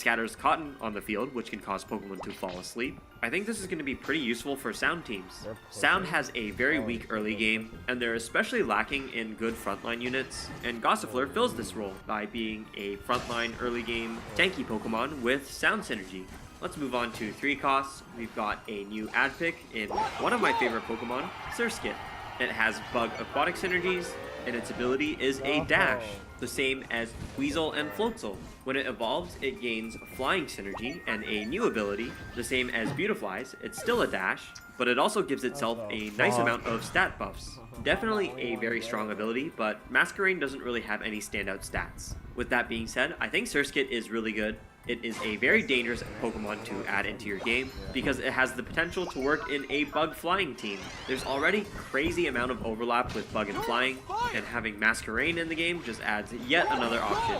scatters cotton on the field, which can cause Pokemon to fall asleep. I think this is going to be pretty useful for Sound teams. Sound has a very weak early game, and they're especially lacking in good frontline units, and Gossifleur fills this role by being a frontline early game tanky Pokemon with Sound synergy. Let's move on to 3 costs. We've got a new ad pick in one of my favorite Pokemon, Surskit. It has Bug Aquatic synergies, and its ability is a dash, the same as Weasel and Floatzel. When it evolves, it gains Flying synergy and a new ability, the same as Beautiflies. It's still a dash, but it also gives itself a nice amount of stat buffs. Definitely a very strong ability, but Masquerain doesn't really have any standout stats. With that being said, I think Surskit is really good. It is a very dangerous Pokemon to add into your game because it has the potential to work in a Bug Flying team. There's already crazy amount of overlap with Bug and Flying, and having Masquerain in the game just adds yet another option.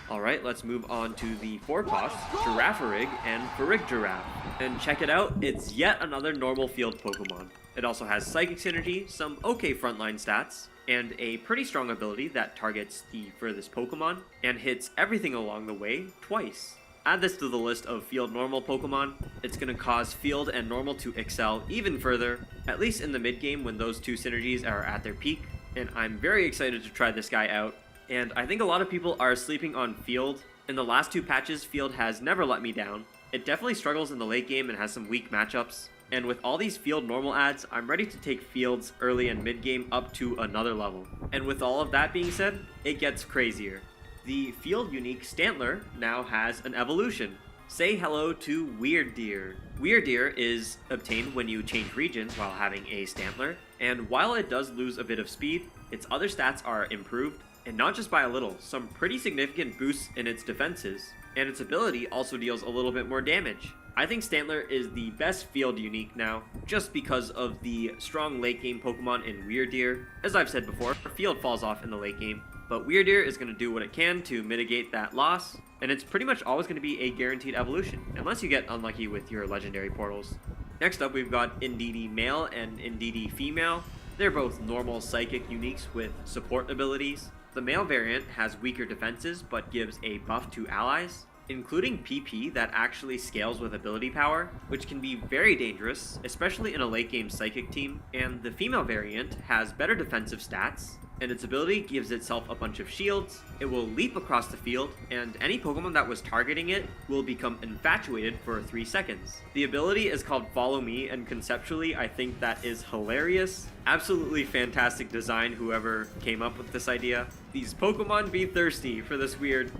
Alright, let's move on to the 4 costs, Giraffarig and Farigiraf. And check it out, it's yet another normal field Pokemon. It also has Psychic synergy, some okay frontline stats, and a pretty strong ability that targets the furthest Pokemon and hits everything along the way twice. Add this to the list of field normal Pokemon, it's going to cause field and normal to excel even further, at least in the mid game when those 2 synergies are at their peak, and I'm very excited to try this guy out. And I think a lot of people are sleeping on field. In the last 2 patches, field has never let me down. It definitely struggles in the late game and has some weak matchups. And with all these field normal ads, I'm ready to take fields early and mid game up to another level. And with all of that being said, it gets crazier. The field unique Stantler now has an evolution. Say hello to Weirdeer. Weirdeer is obtained when you change regions while having a Stantler, and while it does lose a bit of speed, its other stats are improved, and not just by a little, some pretty significant boosts in its defenses, and its ability also deals a little bit more damage. I think Stantler is the best field unique now, just because of the strong late game Pokemon in Weirdeer. As I've said before, field falls off in the late game, but Weirdeer is going to do what it can to mitigate that loss, and it's pretty much always going to be a guaranteed evolution, unless you get unlucky with your legendary portals. Next up, we've got Indeedee Male and Indeedee Female. They're both normal psychic uniques with support abilities. The male variant has weaker defenses, but gives a buff to allies, including PP that actually scales with ability power, which can be very dangerous, especially in a late game psychic team. And the female variant has better defensive stats, and its ability gives itself a bunch of shields. It will leap across the field, and any Pokemon that was targeting it will become infatuated for 3 seconds. The ability is called Follow Me, and conceptually I think that is hilarious. Absolutely fantastic design, whoever came up with this idea. These Pokemon be thirsty for this weird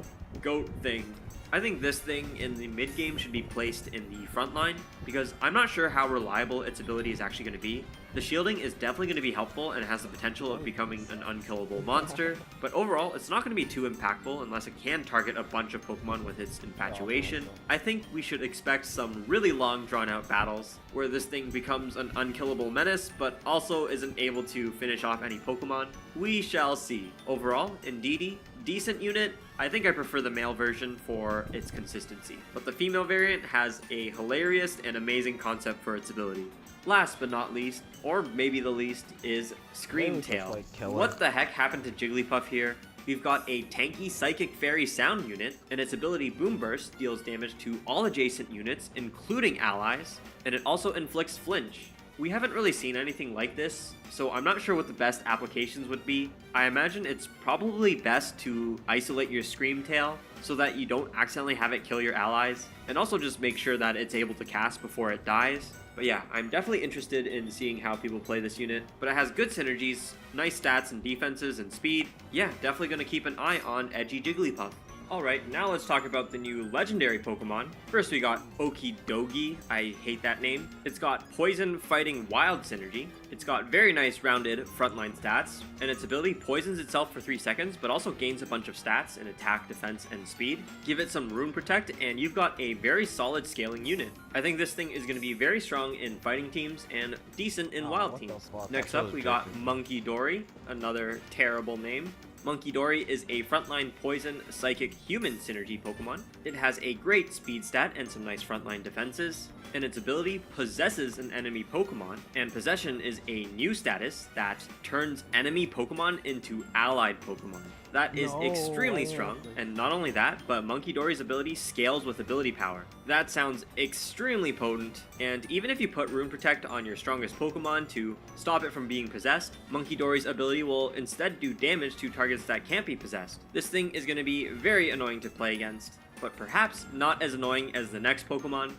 goat thing. I think this thing in the mid game should be placed in the front line because I'm not sure how reliable its ability is actually going to be. The shielding is definitely going to be helpful and has the potential of becoming an unkillable monster, but overall it's not going to be too impactful unless it can target a bunch of Pokemon with its infatuation. I think we should expect some really long drawn out battles where this thing becomes an unkillable menace but also isn't able to finish off any Pokemon. We shall see. Overall, Indeedee, decent unit. I think I prefer the male version for its consistency, but the female variant has a hilarious and amazing concept for its ability. Last but not least, or maybe the least, is Screamtail. What the heck happened to Jigglypuff here? We've got a tanky Psychic Fairy Sound unit, and its ability Boom Burst deals damage to all adjacent units, including allies, and it also inflicts Flinch. We haven't really seen anything like this, so I'm not sure what the best applications would be. I imagine it's probably best to isolate your Scream Tail so that you don't accidentally have it kill your allies, and also just make sure that it's able to cast before it dies. But yeah, I'm definitely interested in seeing how people play this unit, but it has good synergies, nice stats and defenses and speed. Yeah, definitely gonna keep an eye on Edgy Jigglypuff. Alright, now let's talk about the new legendary Pokemon. First we got Okidogi, I hate that name. It's got Poison Fighting Wild synergy. It's got very nice rounded frontline stats, and its ability poisons itself for 3 seconds, but also gains a bunch of stats in attack, defense, and speed. Give it some Rune Protect, and you've got a very solid scaling unit. I think this thing is going to be very strong in fighting teams and decent in wild teams. Next up we got Monkey Dory, another terrible name. Monkey Dory is a frontline poison psychic human synergy Pokemon. It has a great speed stat and some nice frontline defenses, and its ability possesses an enemy Pokemon, and possession is a new status that turns enemy Pokemon into allied Pokemon. That is extremely strong, and not only that, but Monkey Dory's ability scales with ability power. That sounds extremely potent, and even if you put Rune Protect on your strongest Pokemon to stop it from being possessed, Monkey Dory's ability will instead do damage to targets that can't be possessed. This thing is going to be very annoying to play against, but perhaps not as annoying as the next Pokemon,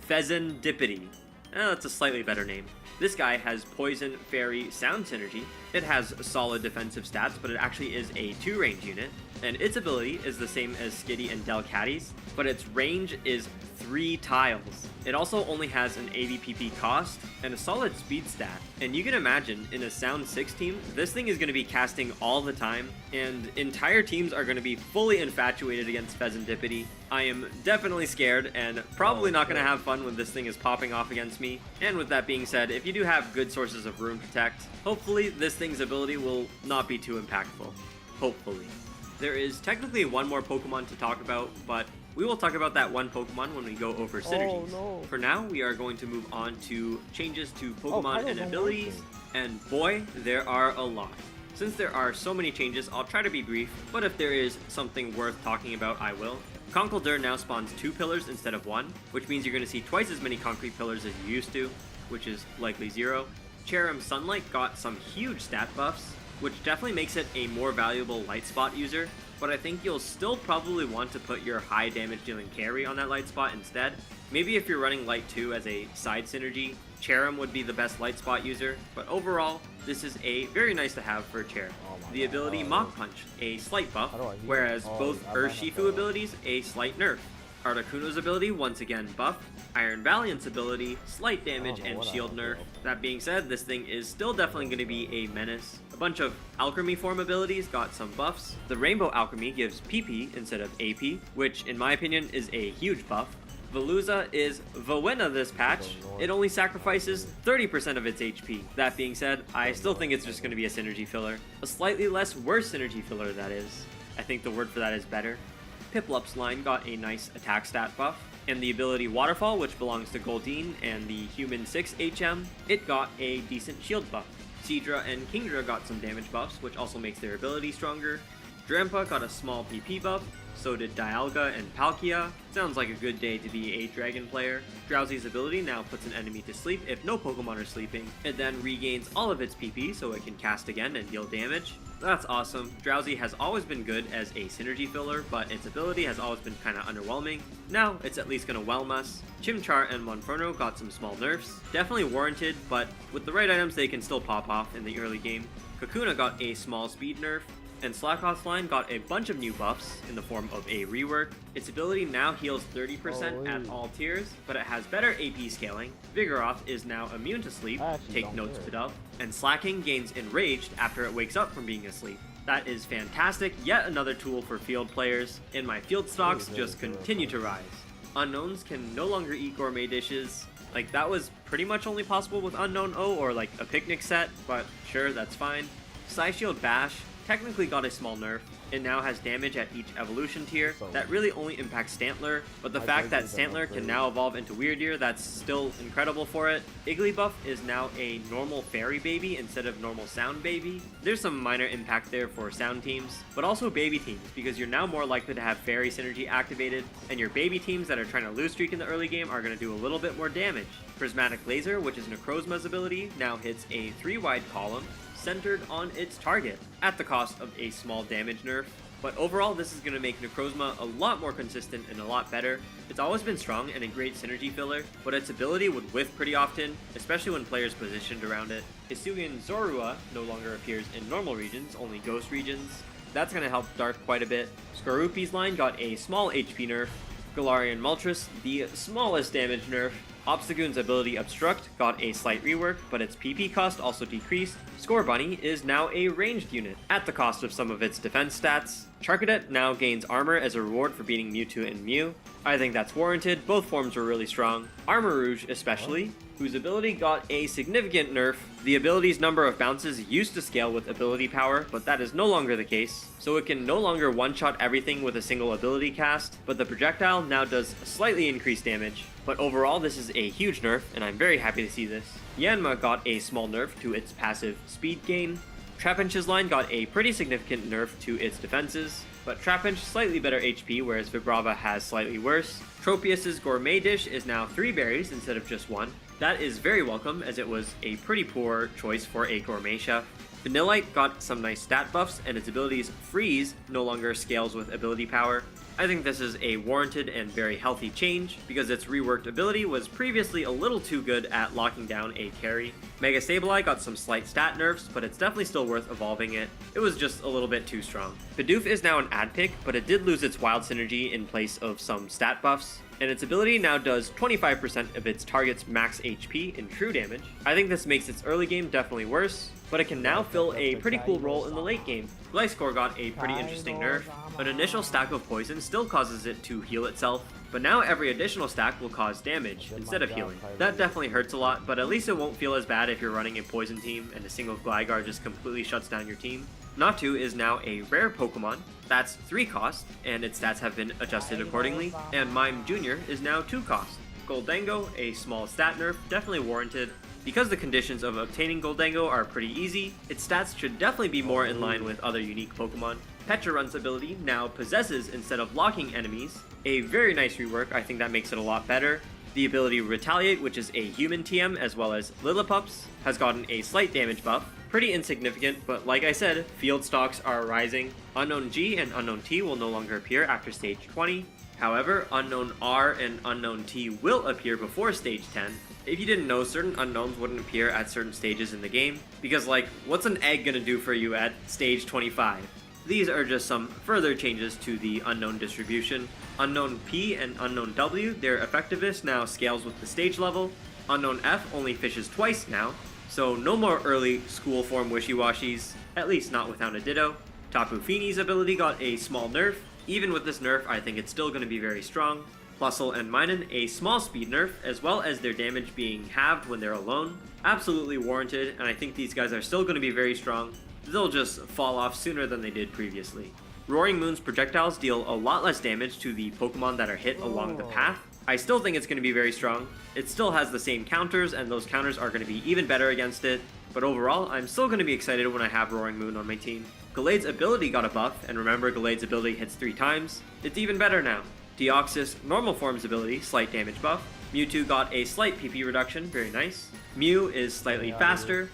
Pheasantipity. That's a slightly better name. This guy has Poison Fairy Sound synergy. It has solid defensive stats, but it actually is a 2-range unit, and its ability is the same as Skitty and Delcatty's, but its range is 3 tiles. It also only has an AVPP cost and a solid speed stat, and you can imagine in a Sound 6 team, this thing is going to be casting all the time, and entire teams are going to be fully infatuated against Pheasantipity. I am definitely scared and probably not going to have fun when this thing is popping off against me. And with that being said, if you do have good sources of Rune Protect, hopefully this thing's ability will not be too impactful. Hopefully. There is technically one more Pokemon to talk about, but we will talk about that one Pokemon when we go over synergies. For now, we are going to move on to changes to Pokemon and abilities, and boy, there are a lot. Since there are so many changes, I'll try to be brief, but if there is something worth talking about, I will. Conkeldurr now spawns 2 pillars instead of 1, which means you're going to see twice as many concrete pillars as you used to, which is likely 0. Cherrim Sunlight got some huge stat buffs, which definitely makes it a more valuable light spot user, but I think you'll still probably want to put your high damage dealing carry on that light spot instead. Maybe if you're running Light 2 as a side synergy, Cherrim would be the best light spot user, but overall, this is a very nice to have for Cherrim. The ability Mach Punch, a slight buff, whereas both Urshifu abilities, a slight nerf. Articuno's ability, once again buff. Iron Valiant's ability, slight damage and shield nerf. That being said, this thing is still definitely going to be a menace. A bunch of Alchemy form abilities got some buffs. The Rainbow Alchemy gives PP instead of AP, which in my opinion is a huge buff. Veluza is Vowena this patch. It only sacrifices 30% of its HP. That being said, I still think it's just going to be a synergy filler. A slightly less worse synergy filler, that is. I think the word for that is better. Piplup's line got a nice attack stat buff, and the ability Waterfall, which belongs to Goldeen and the Human 6 HM, it got a decent shield buff. Seadra and Kingdra got some damage buffs, which also makes their ability stronger. Drampa got a small PP buff, so did Dialga and Palkia. Sounds like a good day to be a dragon player. Drowsy's ability now puts an enemy to sleep if no Pokemon are sleeping. It then regains all of its PP so it can cast again and deal damage. That's awesome. Drowsy has always been good as a synergy filler, but its ability has always been kinda underwhelming. Now, it's at least gonna whelm us. Chimchar and Monferno got some small nerfs. Definitely warranted, but with the right items they can still pop off in the early game. Kakuna got a small speed nerf, and Slackoth's line got a bunch of new buffs in the form of a rework. Its ability now heals 30% at all tiers, but it has better AP scaling. Vigoroth is now immune to sleep, take notes Pidove, and Slacking gains enraged after it wakes up from being asleep. That is fantastic, yet another tool for field players, and my field stocks just continue to rise. Unknowns can no longer eat gourmet dishes. Like, that was pretty much only possible with Unknown O or like a picnic set, but sure, that's fine. Psyshield Bash technically got a small nerf. It now has damage at each evolution tier. That really only impacts Stantler, but the fact that Stantler can now evolve into Weirdeer, that's still incredible for it. Igglybuff is now a normal fairy baby instead of normal sound baby. There's some minor impact there for sound teams, but also baby teams, because you're now more likely to have fairy synergy activated, and your baby teams that are trying to lose streak in the early game are going to do a little bit more damage. Prismatic Laser, which is Necrozma's ability, now hits a 3-wide column centered on its target, at the cost of a small damage nerf. But overall, this is going to make Necrozma a lot more consistent and a lot better. It's always been strong and a great synergy filler, but its ability would whiff pretty often, especially when players positioned around it. Hisuian Zorua no longer appears in normal regions, only ghost regions. That's going to help Dark quite a bit. Skorupi's line got a small HP nerf. Galarian Moltres, the smallest damage nerf. Obstagoon's ability Obstruct got a slight rework, but its PP cost also decreased. Scorbunny is now a ranged unit, at the cost of some of its defense stats. Charcadet now gains armor as a reward for beating Mewtwo and Mew. I think that's warranted, both forms were really strong. Armarouge especially, whose ability got a significant nerf. The ability's number of bounces used to scale with ability power, but that is no longer the case, so it can no longer one-shot everything with a single ability cast, but the projectile now does slightly increased damage. But overall, this is a huge nerf, and I'm very happy to see this. Yanma got a small nerf to its passive speed gain. Trapinch's line got a pretty significant nerf to its defenses, but Trapinch slightly better HP, whereas Vibrava has slightly worse. Tropius's gourmet dish is now 3 berries instead of just 1. That is very welcome, as it was a pretty poor choice for a gourmet chef. Vanillite got some nice stat buffs, and its abilities Freeze no longer scales with ability power. I think this is a warranted and very healthy change, because its reworked ability was previously a little too good at locking down a carry. Mega Sableye got some slight stat nerfs, but it's definitely still worth evolving it. It was just a little bit too strong. Bidoof is now an ad pick, but it did lose its wild synergy in place of some stat buffs, and its ability now does 25% of its target's max HP in true damage. I think this makes its early game definitely worse, but it can now fill a pretty cool role in the late game. Gliscor got a pretty interesting nerf. An initial stack of poison still causes it to heal itself, but now every additional stack will cause damage instead of healing. That definitely hurts a lot, but at least it won't feel as bad if you're running a poison team and a single Gligar just completely shuts down your team. Natu is now a rare Pokemon. That's 3 cost, and its stats have been adjusted accordingly, and Mime Jr. is now 2 cost. Goldango, a small stat nerf, definitely warranted. Because the conditions of obtaining Goldango are pretty easy, its stats should definitely be more in line with other unique Pokemon. Petrarun's ability now possesses instead of locking enemies. A very nice rework, I think that makes it a lot better. The ability Retaliate, which is a human TM, as well as Lillipups, has gotten a slight damage buff. Pretty insignificant, but like I said, field stocks are rising. Unknown G and Unknown T will no longer appear after stage 20. However, Unknown R and Unknown T will appear before stage 10. If you didn't know, certain unknowns wouldn't appear at certain stages in the game, because like, what's an egg gonna do for you at stage 25? These are just some further changes to the unknown distribution. Unknown P and Unknown W, their effectiveness now scales with the stage level. Unknown F only fishes twice now, so no more early school form wishy-washies, at least not without a Ditto. Tapu Fini's ability got a small nerf. Even with this nerf, I think it's still going to be very strong. Plusle and Minun, a small speed nerf, as well as their damage being halved when they're alone. Absolutely warranted, and I think these guys are still going to be very strong. They'll just fall off sooner than they did previously. Roaring Moon's projectiles deal a lot less damage to the Pokemon that are hit along the path. I still think it's going to be very strong. It still has the same counters, and those counters are going to be even better against it. But overall, I'm still going to be excited when I have Roaring Moon on my team. Gallade's ability got a buff, and remember Gallade's ability hits 3 times. It's even better now. Deoxys normal form's ability, slight damage buff. Mewtwo got a slight PP reduction, very nice. Mew is slightly faster.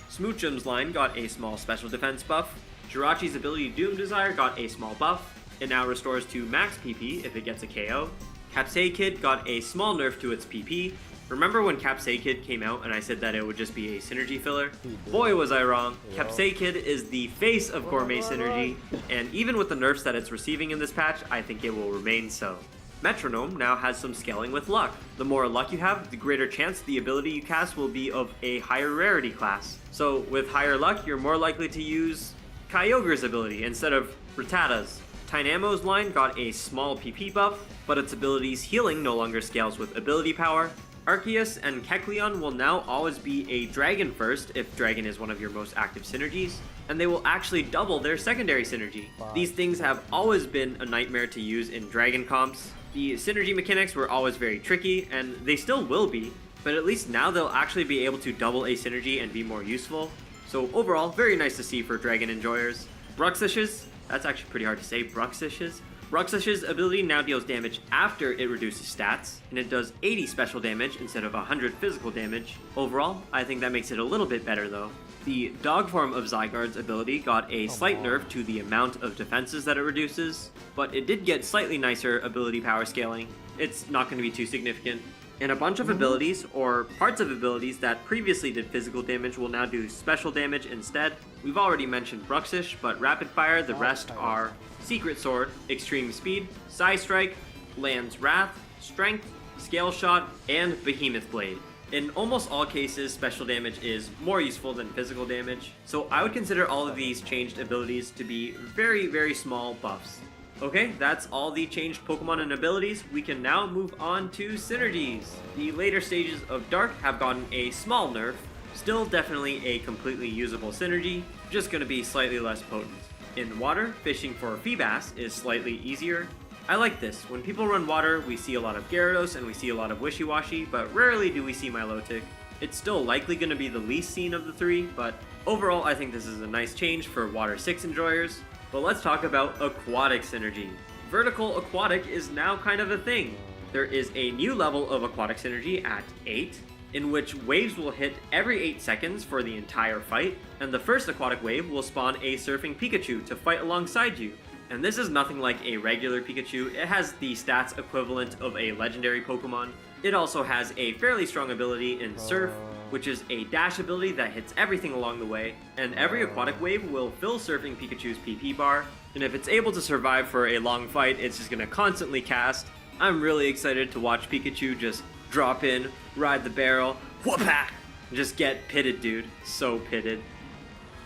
Smoochum's line got a small special defense buff. Jirachi's ability Doom Desire got a small buff. It now restores to max PP if it gets a KO. Capsay Kid got a small nerf to its PP. Remember when Capsay Kid came out and I said that it would just be a synergy filler? Boy was I wrong. Capsay Kid is the face of Gourmet Synergy, and even with the nerfs that it's receiving in this patch, I think it will remain so. Metronome now has some scaling with luck. The more luck you have, the greater chance the ability you cast will be of a higher rarity class. So with higher luck, you're more likely to use Kyogre's ability instead of Rattata's. Tynamo's line got a small PP buff, but its ability's healing no longer scales with ability power. Arceus and Kecleon will now always be a Dragon first if Dragon is one of your most active synergies, and they will actually double their secondary synergy. These things have always been a nightmare to use in Dragon comps. The synergy mechanics were always very tricky, and they still will be, but at least now they'll actually be able to double a synergy and be more useful. So overall, very nice to see for Dragon enjoyers. Bruxish's, that's actually pretty hard to say, Bruxish's. Bruxish's ability now deals damage after it reduces stats, and it does 80 special damage instead of 100 physical damage. Overall, I think that makes it a little bit better though. The dog form of Zygarde's ability got a slight nerf to the amount of defenses that it reduces, but it did get slightly nicer ability power scaling. It's not going to be too significant. And a bunch of abilities, or parts of abilities that previously did physical damage will now do special damage instead. We've already mentioned Bruxish, but Rapid Fire, the rest are Secret Sword, Extreme Speed, Psy Strike, Land's Wrath, Strength, Scale Shot, and Behemoth Blade. In almost all cases, special damage is more useful than physical damage, so I would consider all of these changed abilities to be very, very small buffs. Okay, that's all the changed Pokemon and abilities. We can now move on to synergies. The later stages of Dark have gotten a small nerf, still definitely a completely usable synergy, just going to be slightly less potent. In Water, fishing for Feebas is slightly easier. I like this. When people run Water, we see a lot of Gyarados and we see a lot of Wishy-Washy, but rarely do we see Milotic. It's still likely going to be the least seen of the three, but overall I think this is a nice change for Water 6 enjoyers. But let's talk about Aquatic Synergy. Vertical Aquatic is now kind of a thing. There is a new level of Aquatic Synergy at 8, in which waves will hit every 8 seconds for the entire fight, and the first Aquatic Wave will spawn a Surfing Pikachu to fight alongside you. And this is nothing like a regular Pikachu, it has the stats equivalent of a legendary Pokemon. It also has a fairly strong ability in Surf, which is a dash ability that hits everything along the way, and every Aquatic Wave will fill Surfing Pikachu's PP bar, and if it's able to survive for a long fight, it's just gonna constantly cast. I'm really excited to watch Pikachu just drop in, ride the barrel, whoop-ha! Just get pitted, dude. So pitted.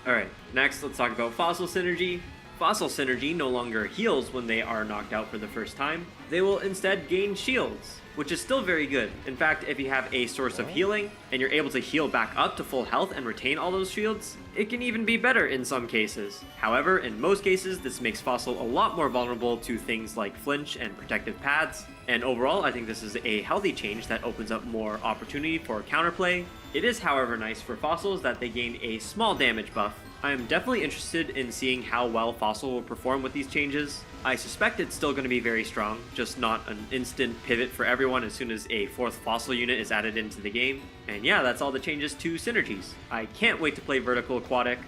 Alright, next let's talk about Fossil Synergy. Fossil Synergy no longer heals when they are knocked out for the first time. They will instead gain shields, which is still very good. In fact, if you have a source of healing, and you're able to heal back up to full health and retain all those shields, it can even be better in some cases. However, in most cases, this makes Fossil a lot more vulnerable to things like flinch and protective pads, and overall, I think this is a healthy change that opens up more opportunity for counterplay. It is, however, nice for Fossils that they gain a small damage buff. I am definitely interested in seeing how well Fossil will perform with these changes. I suspect it's still going to be very strong, just not an instant pivot for everyone as soon as a 4th Fossil unit is added into the game. And yeah, that's all the changes to synergies. I can't wait to play Vertical Aquatic.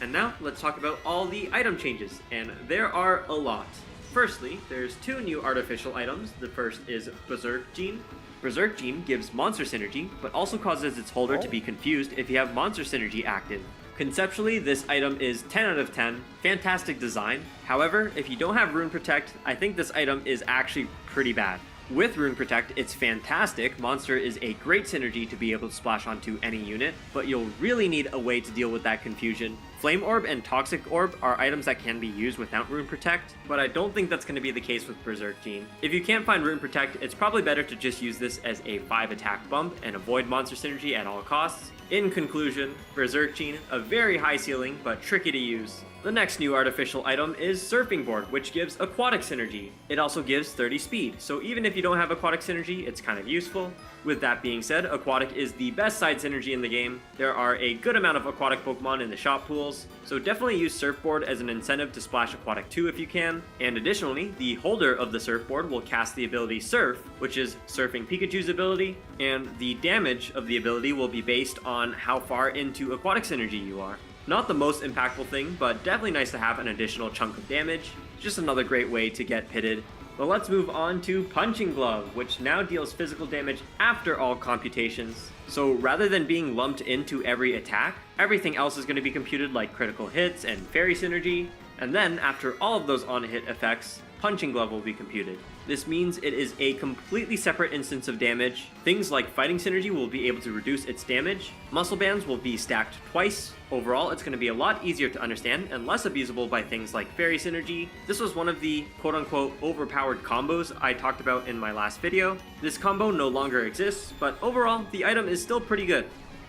And now, let's talk about all the item changes, and there are a lot. Firstly, there's 2 new artificial items. The first is Berserk Gene. Berserk Gene gives Monster Synergy, but also causes its holder to be confused if you have Monster Synergy active. Conceptually, this item is 10 out of 10, fantastic design. However, if you don't have Rune Protect, I think this item is actually pretty bad. With Rune Protect, it's fantastic. Monster is a great synergy to be able to splash onto any unit, but you'll really need a way to deal with that confusion. Flame Orb and Toxic Orb are items that can be used without Rune Protect, but I don't think that's going to be the case with Berserk Gene. If you can't find Rune Protect, it's probably better to just use this as a 5 attack bump and avoid Monster Synergy at all costs. In conclusion, Berserk Gene, a very high ceiling, but tricky to use. The next new artificial item is Surfing Board, which gives Aquatic Synergy. It also gives 30 speed, so even if you don't have Aquatic Synergy, it's kind of useful. With that being said, Aquatic is the best side synergy in the game. There are a good amount of Aquatic Pokemon in the shop pools, so definitely use Surfboard as an incentive to splash Aquatic 2 if you can. And additionally, the holder of the Surfboard will cast the ability Surf, which is Surfing Pikachu's ability, and the damage of the ability will be based on how far into Aquatic Synergy you are. Not the most impactful thing, but definitely nice to have an additional chunk of damage. Just another great way to get pitted. But let's move on to Punching Glove, which now deals physical damage after all computations. So rather than being lumped into every attack, everything else is going to be computed like critical hits and fairy synergy. And then after all of those on-hit effects, punching glove will be computed. This means it is a completely separate instance of damage. Things like fighting synergy will be able to reduce its damage. Muscle bands will be stacked twice. Overall, it's going to be a lot easier to understand and less abusable by things like fairy synergy. This was one of the quote-unquote overpowered combos I talked about in my last video. This combo no longer exists, but overall, the item is still pretty good.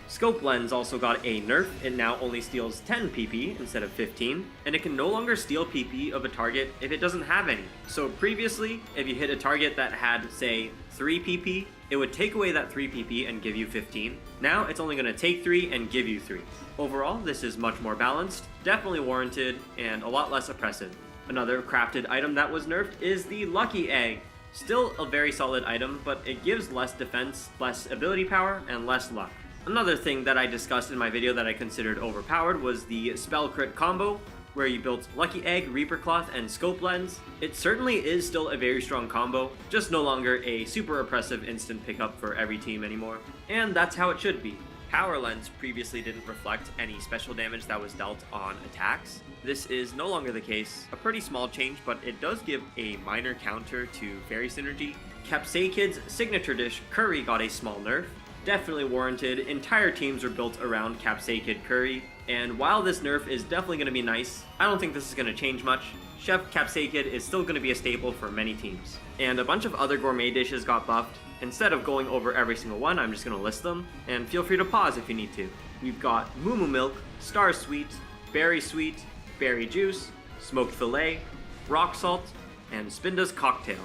Scope Lens also got a nerf. It now only steals 10 PP instead of 15, and it can no longer steal PP of a target if it doesn't have any. So previously, if you hit a target that had, say, 3 PP, it would take away that 3 PP and give you 15. Now it's only going to take 3 and give you 3. Overall, this is much more balanced, definitely warranted, and a lot less oppressive. Another crafted item that was nerfed is the Lucky Egg. Still a very solid item, but it gives less defense, less ability power, and less luck. Another thing that I discussed in my video that I considered overpowered was the Spell Crit combo, where you built Lucky Egg, Reaper Cloth, and Scope Lens. It certainly is still a very strong combo, just no longer a super oppressive instant pickup for every team anymore. And that's how it should be. Power Lens previously didn't reflect any special damage that was dealt on attacks. This is no longer the case. A pretty small change, but it does give a minor counter to Fairy Synergy. Capsaicid's signature dish, Curry, got a small nerf. Definitely warranted. Entire teams are built around Capsaicid Curry, and while this nerf is definitely going to be nice, I don't think this is going to change much. Chef Capsaicid is still going to be a staple for many teams. And a bunch of other gourmet dishes got buffed. Instead of going over every single one, I'm just going to list them, and feel free to pause if you need to. We've got Moo Moo Milk, Star Sweet, Berry Sweet, Berry Juice, Smoked Filet, Rock Salt, and Spinda's Cocktail.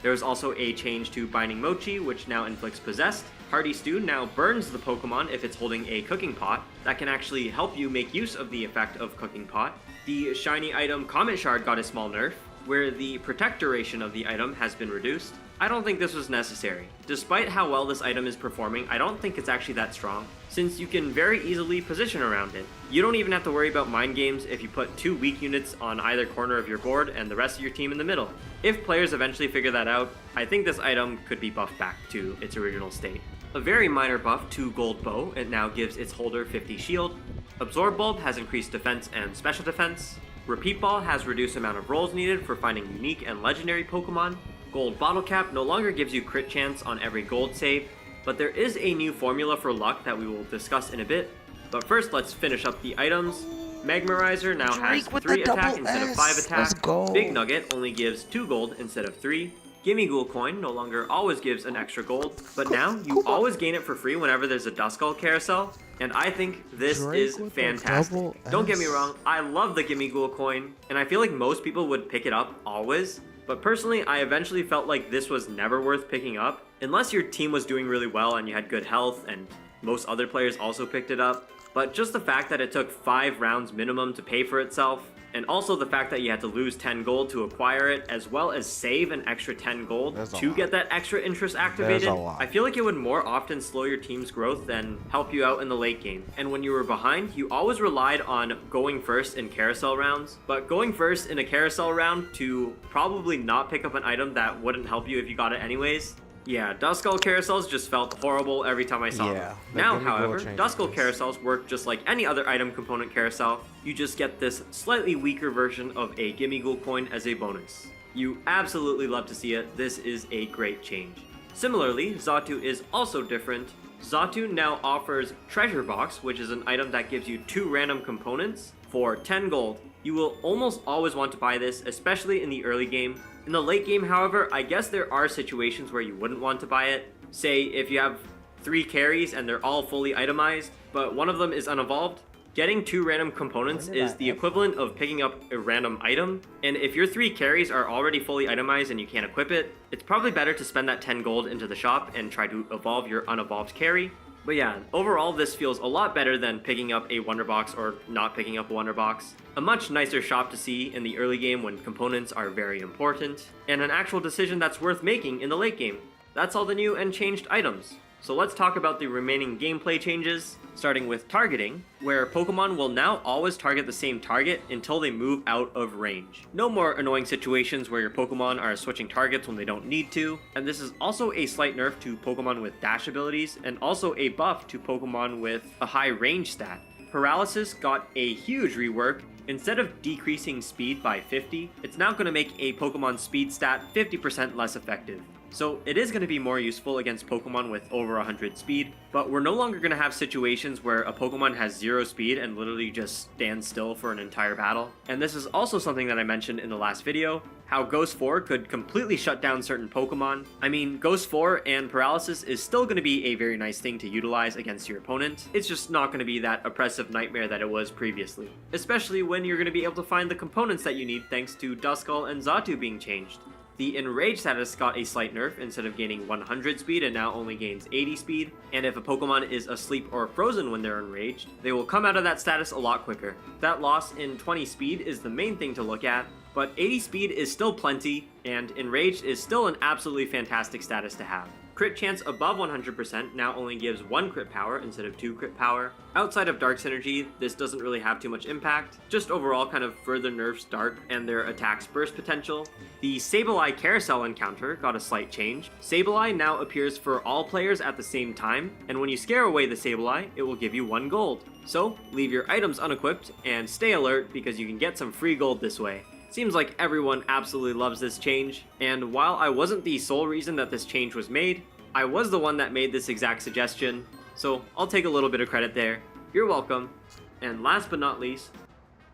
There's also a change to Binding Mochi, which now inflicts Possessed. Hearty Stew now burns the Pokemon if it's holding a cooking pot. That can actually help you make use of the effect of cooking pot. The shiny item Comet Shard got a small nerf, where the protect duration of the item has been reduced. I don't think this was necessary. Despite how well this item is performing, I don't think it's actually that strong, since you can very easily position around it. You don't even have to worry about mind games if you put 2 weak units on either corner of your board and the rest of your team in the middle. If players eventually figure that out, I think this item could be buffed back to its original state. A very minor buff to Gold Bow, it now gives its holder 50 shield. Absorb Bulb has increased defense and special defense. Repeat Ball has reduced amount of rolls needed for finding unique and legendary Pokemon. Gold Bottle Cap no longer gives you crit chance on every gold save, but there is a new formula for luck that we will discuss in a bit. But first, let's finish up the items. Magmarizer now has 3 attack instead of 5 attack. Big Nugget only gives 2 gold instead of 3. Gimme Ghoul Coin no longer always gives an extra gold, but now you always gain it for free whenever there's a Duskull carousel, and I think this is fantastic. Don't get me wrong, I love the Gimme Ghoul Coin, and I feel like most people would pick it up always, but personally I eventually felt like this was never worth picking up, unless your team was doing really well and you had good health and most other players also picked it up. But just the fact that it took 5 rounds minimum to pay for itself, and also the fact that you had to lose 10 gold to acquire it, as well as save an extra 10 gold to get that extra interest activated, I feel like it would more often slow your team's growth than help you out in the late game. And when you were behind, you always relied on going first in carousel rounds, but going first in a carousel round to probably not pick up an item that wouldn't help you if you got it anyways. Yeah, Duskull carousels just felt horrible every time I saw them. Now, however, Duskull carousels work just like any other item component carousel. You just get this slightly weaker version of a Gimme Ghoul Coin as a bonus. You absolutely love to see it. This is a great change. Similarly, Xatu is also different. Xatu now offers Treasure Box, which is an item that gives you 2 random components for 10 gold. You will almost always want to buy this, especially in the early game. In the late game, however, I guess there are situations where you wouldn't want to buy it. Say, if you have 3 carries and they're all fully itemized, but one of them is unevolved, getting 2 random components is the equivalent of picking up a random item. And if your 3 carries are already fully itemized and you can't equip it, it's probably better to spend that 10 gold into the shop and try to evolve your unevolved carry. But yeah, overall this feels a lot better than picking up a Wonder Box or not picking up a Wonder Box. A much nicer shop to see in the early game when components are very important, and an actual decision that's worth making in the late game. That's all the new and changed items. So let's talk about the remaining gameplay changes, starting with targeting, where Pokemon will now always target the same target until they move out of range. No more annoying situations where your Pokemon are switching targets when they don't need to, and this is also a slight nerf to Pokemon with dash abilities, and also a buff to Pokemon with a high range stat. Paralysis got a huge rework. Instead of decreasing speed by 50, it's now going to make a Pokemon speed stat 50% less effective. So it is going to be more useful against Pokemon with over 100 speed, but we're no longer going to have situations where a Pokemon has 0 speed and literally just stands still for an entire battle. And this is also something that I mentioned in the last video, how Ghost 4 could completely shut down certain Pokemon. I mean, Ghost 4 and Paralysis is still going to be a very nice thing to utilize against your opponent. It's just not going to be that oppressive nightmare that it was previously. Especially when you're going to be able to find the components that you need thanks to Duskull and Xatu being changed. The Enraged status got a slight nerf. Instead of gaining 100 speed, it now only gains 80 speed, and if a Pokemon is asleep or frozen when they're enraged, they will come out of that status a lot quicker. That loss in 20 speed is the main thing to look at, but 80 speed is still plenty, and Enraged is still an absolutely fantastic status to have. Crit chance above 100% now only gives 1 crit power instead of 2 crit power. Outside of Dark Synergy, this doesn't really have too much impact, just overall kind of further nerfs Dark and their attack's burst potential. The Sableye Carousel encounter got a slight change. Sableye now appears for all players at the same time, and when you scare away the Sableye, it will give you 1 gold. So, leave your items unequipped and stay alert because you can get some free gold this way. Seems like everyone absolutely loves this change, and while I wasn't the sole reason that this change was made, I was the one that made this exact suggestion, so I'll take a little bit of credit there. You're welcome. And last but not least,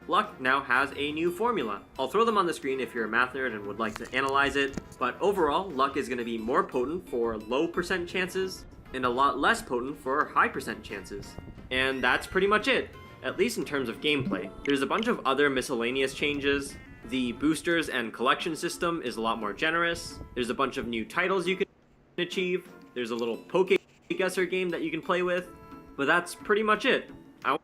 Luck now has a new formula. I'll throw them on the screen if you're a math nerd and would like to analyze it, but overall, Luck is going to be more potent for low percent chances, and a lot less potent for high percent chances. And that's pretty much it, at least in terms of gameplay. There's a bunch of other miscellaneous changes. The boosters and collection system is a lot more generous. There's a bunch of new titles you can achieve. There's a little Poke Guesser game that you can play with. But that's pretty much it. I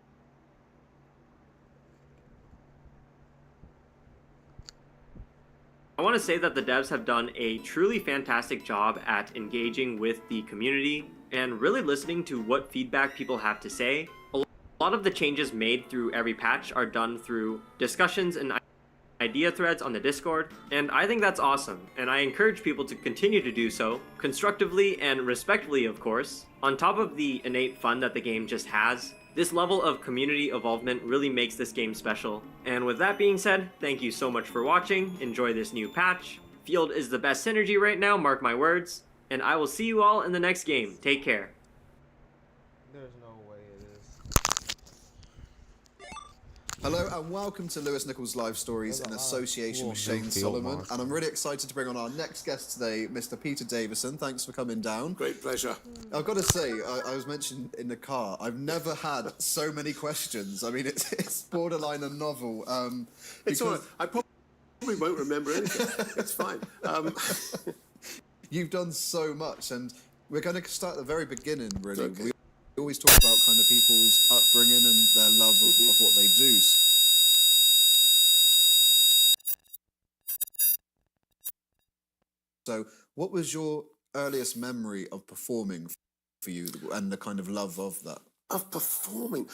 want to say that the devs have done a truly fantastic job at engaging with the community and really listening to what feedback people have to say. A lot of the changes made through every patch are done through discussions and idea threads on the Discord, and I think that's awesome, and I encourage people to continue to do so, constructively and respectfully of course. On top of the innate fun that the game just has, this level of community involvement really makes this game special. And with that being said, thank you so much for watching, enjoy this new patch. Field is the best synergy right now, mark my words, and I will see you all in the next game. Take care. There's no way it is. Hello and welcome to Lewis Nichols Live Stories in association with Shane Solomon. And I'm really excited to bring on our next guest today, Mr. Peter Davison. Thanks for coming down. Great pleasure. I've got to say, I was mentioned in the car, I've never had so many questions. I mean, it's borderline a novel. It's all right. I probably won't remember anything. It's fine. You've done so much, and we're going to start at the very beginning, really. Okay. We always talk about kind of people's upbringing and their love of what they do. So, what was your earliest memory of performing for you, and the kind of love of that? Of performing?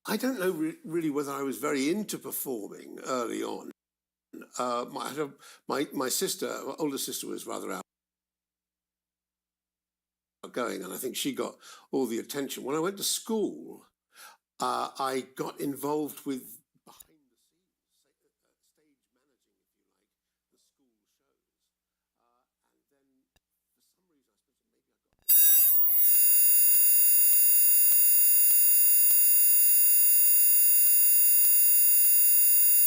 I don't know really whether I was very into performing early on. My sister, my older sister, was rather outgoing, and I think she got all the attention. When I went to school, I got involved with behind the scenes, stage managing, if you like, the school shows. And then, for some reason,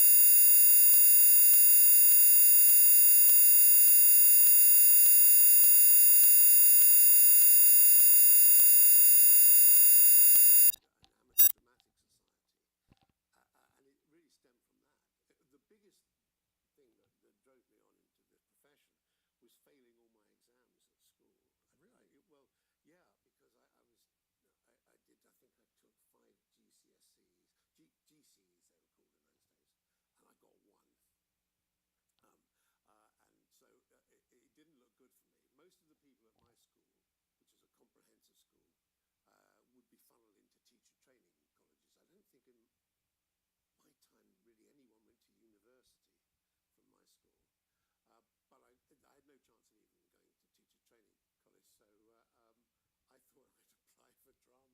I suppose maybe I got... was failing all my exams at school. And really, well, yeah, because I think I took 5 GCSEs, GCSEs they were called in those days, and I got 1. And so it didn't look good for me. Most of the people at my school, which is a comprehensive school, would be funneled into teacher training colleges. I don't think in my time really anyone went to university from my school. But I had no chance of even going to teacher training college, so I thought I'd apply for drama school,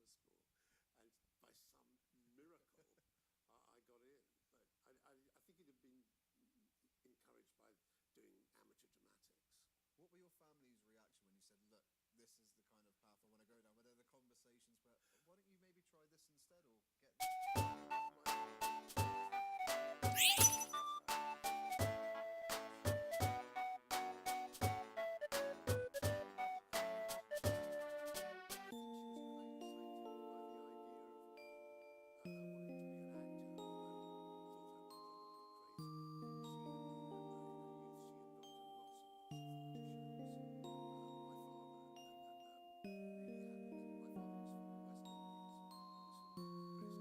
and by some miracle, I got in. But I doing amateur dramatics. What were your family's reaction when you said, look, this is the kind of path I want to go down? Were there the conversations where, why don't you maybe try this instead or get Really hadn't. My father was from the West Indies. He was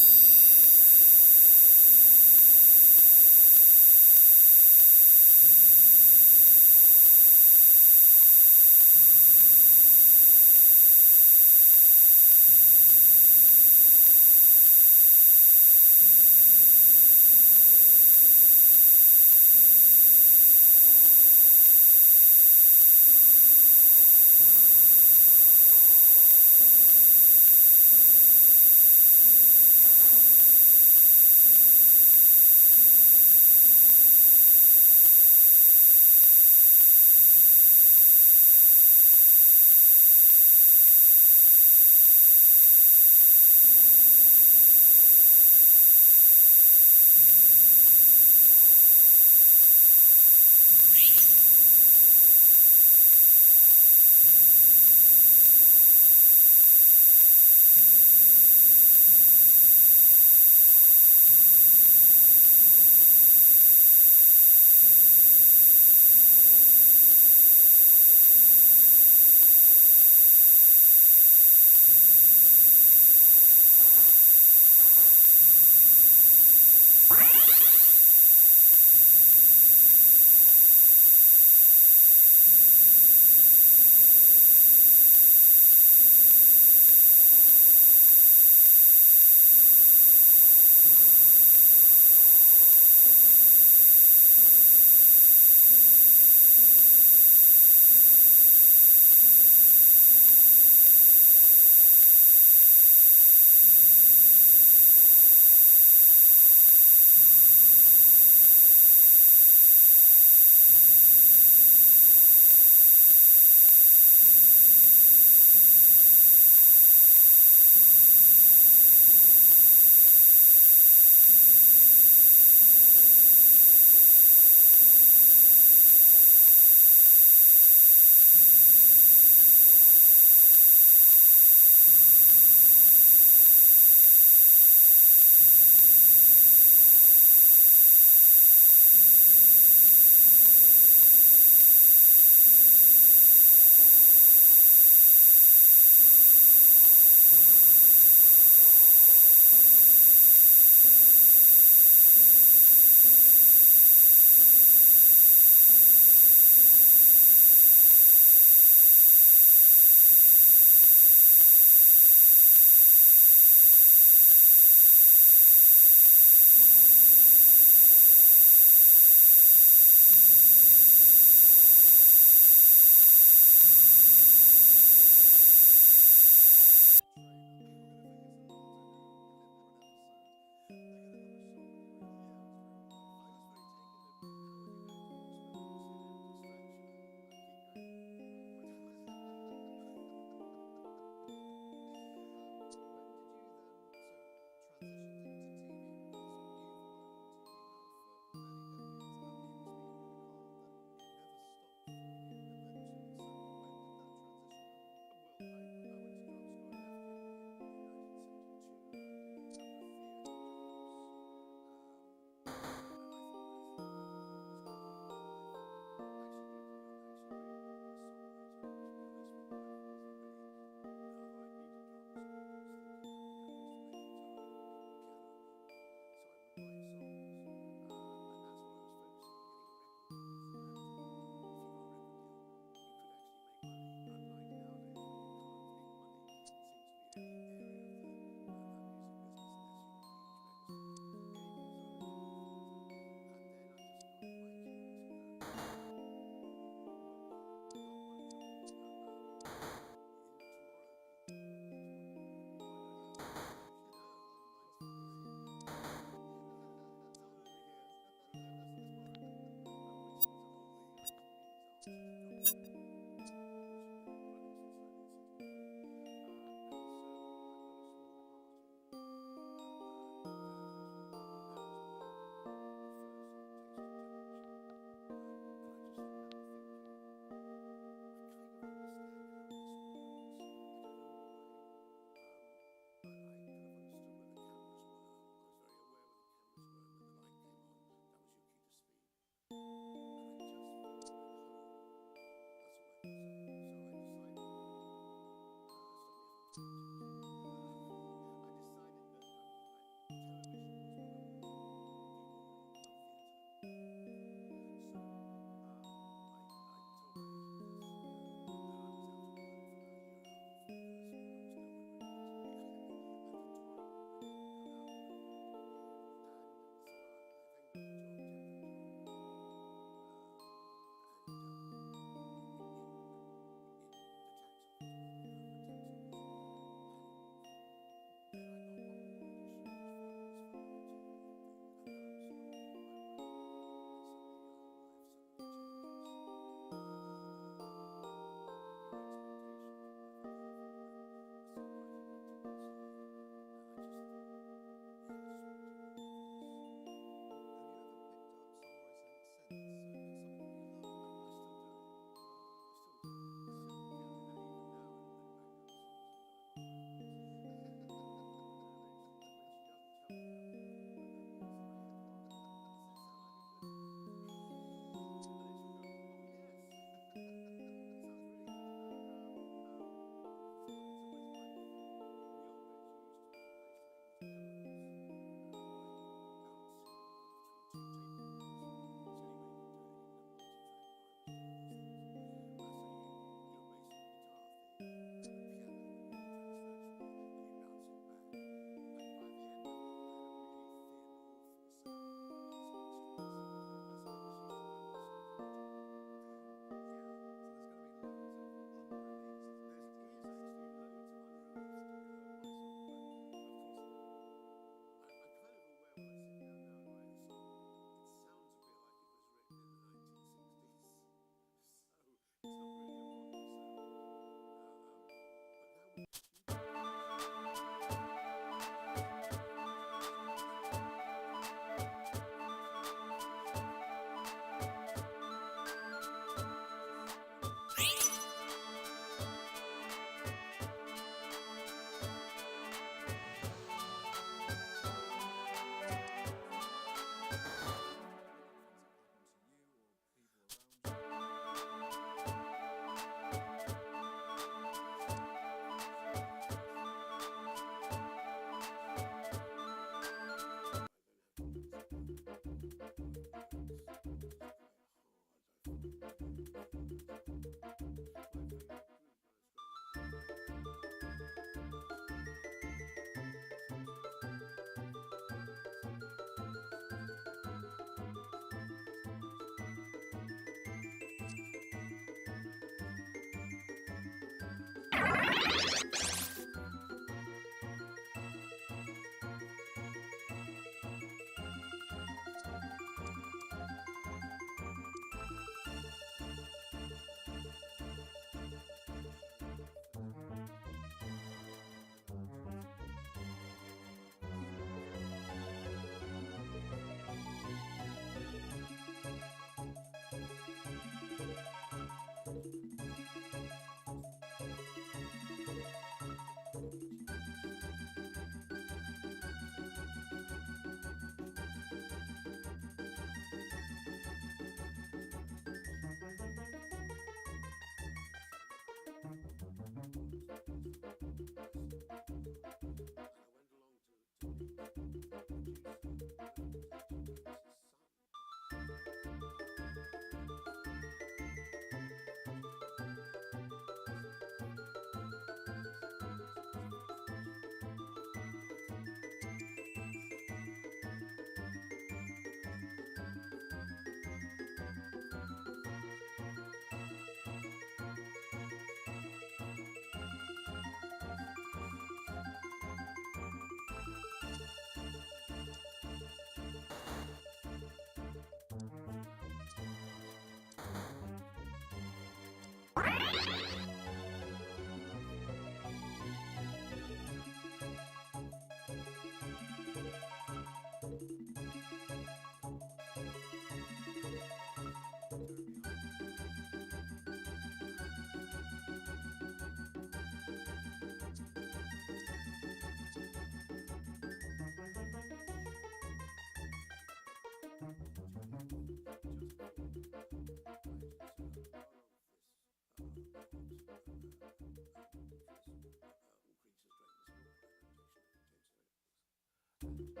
They're fun to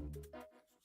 look at.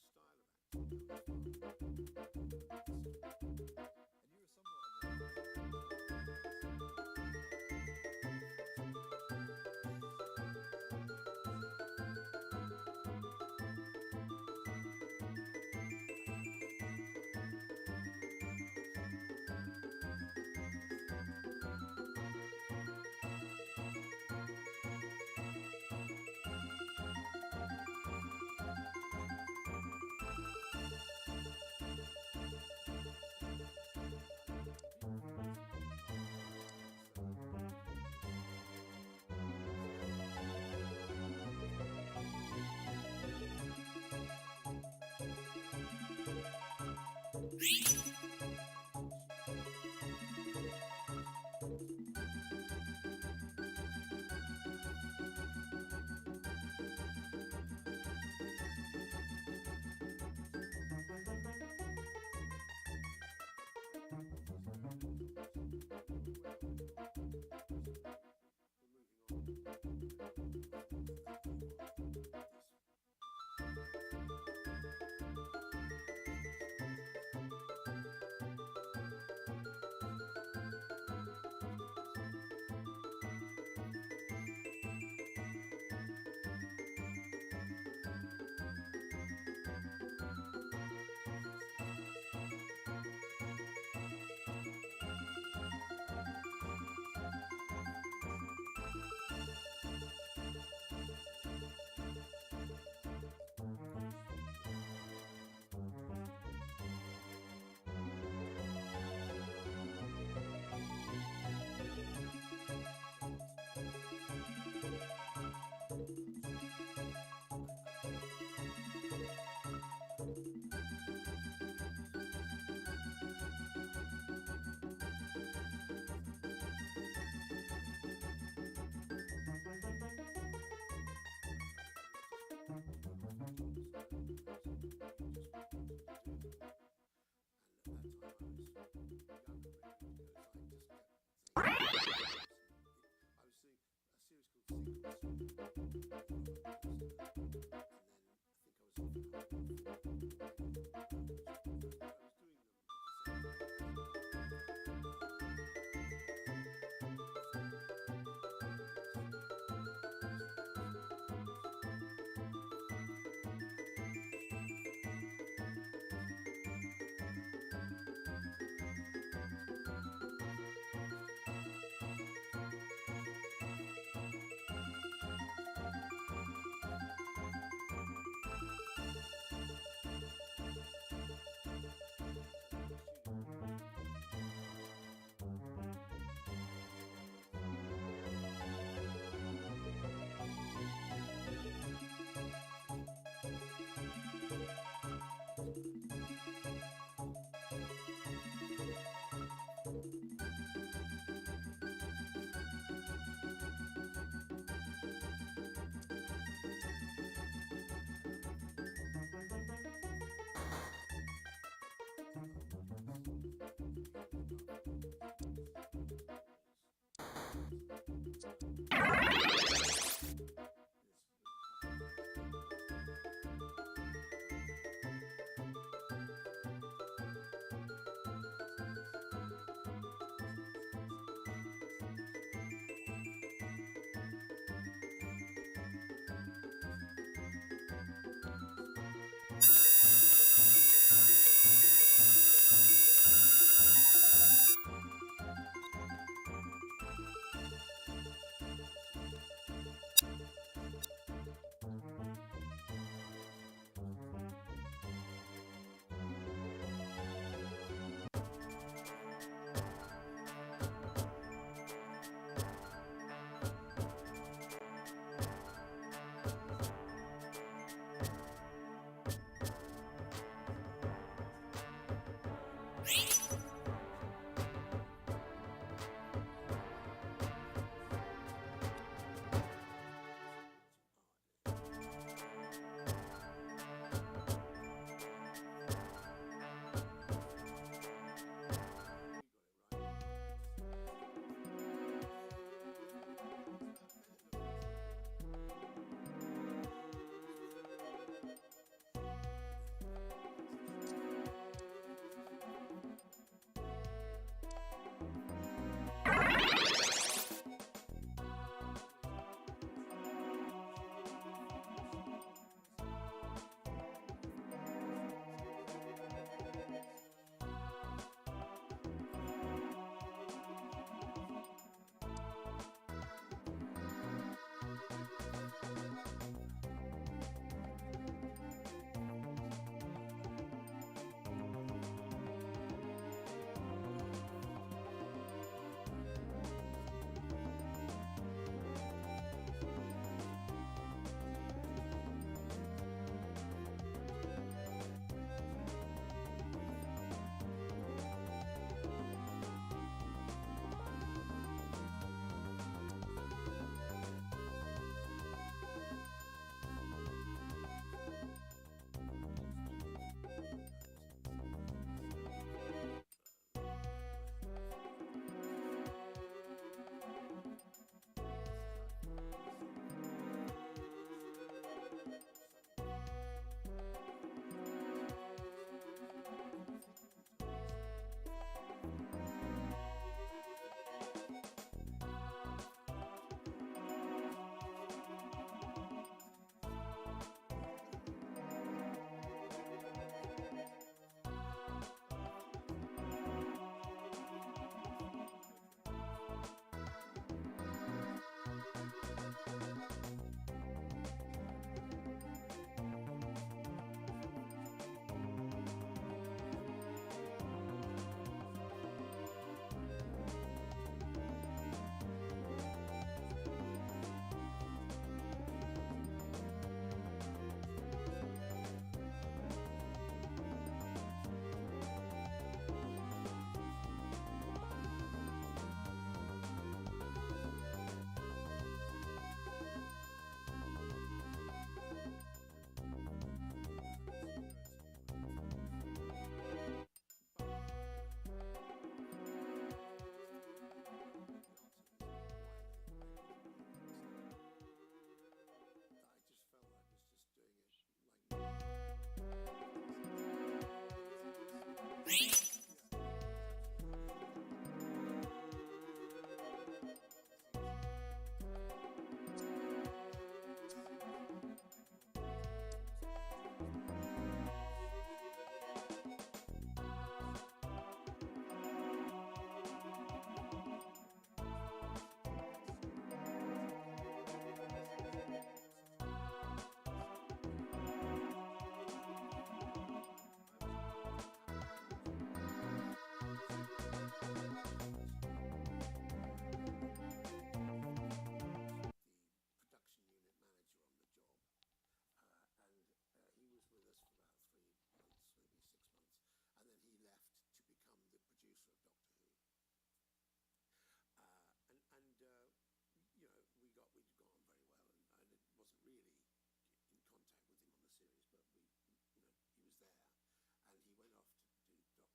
wasn't really in contact with him on the series, but he was there, and he went off to do Doctor Who, and when All Creatures Great and Small we thought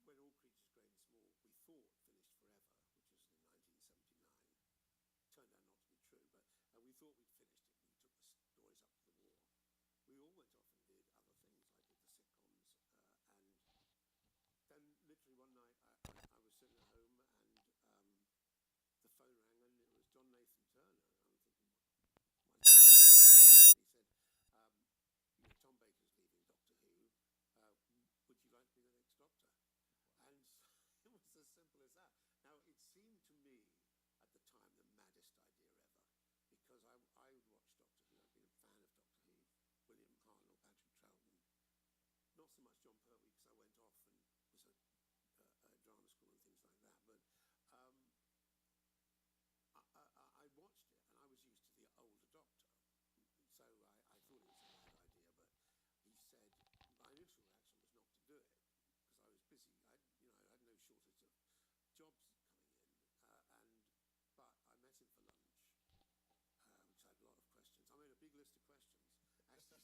finished forever, which was in 1979, turned out not to be true, but we thought we'd finished it. We took the stories up to the war. We all went off and did other things. I did the sitcoms, and then literally one night I was sitting at home, and the phone rang, and it was John Nathan Turner. And I'm thinking, why is John Nathan Turner? And he said, Tom Baker's leaving Doctor Who. Would you like to be the next Doctor? And it was as simple as that. Now, it seemed to me at the time the maddest idea ever, because I would watch Doctor Who. I'd been a fan of Doctor Who, William Hartnell, Patrick Troughton, not so much John Pertwee, because I went off and was at drama school and things like that, but I watched it, and I was used to the older Doctor, so I thought it was a bad idea, but he said, my initial reaction was not to do it, because I was busy. I had no shortage of jobs coming in, but I met him for lunch, which had a lot of questions. I made a big list of questions, actually, like you.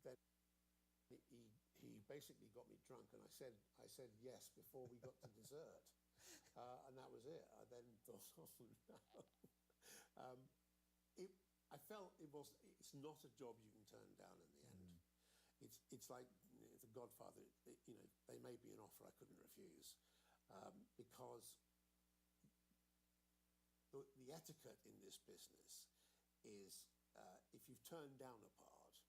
Then he basically got me drunk, and I said yes before we got to dessert, and that was it. I then thought, oh no. I felt it's not a job you can turn down in the end. It's like The Godfather. They made me an offer I couldn't refuse, because the etiquette in this business is if you've turned down a part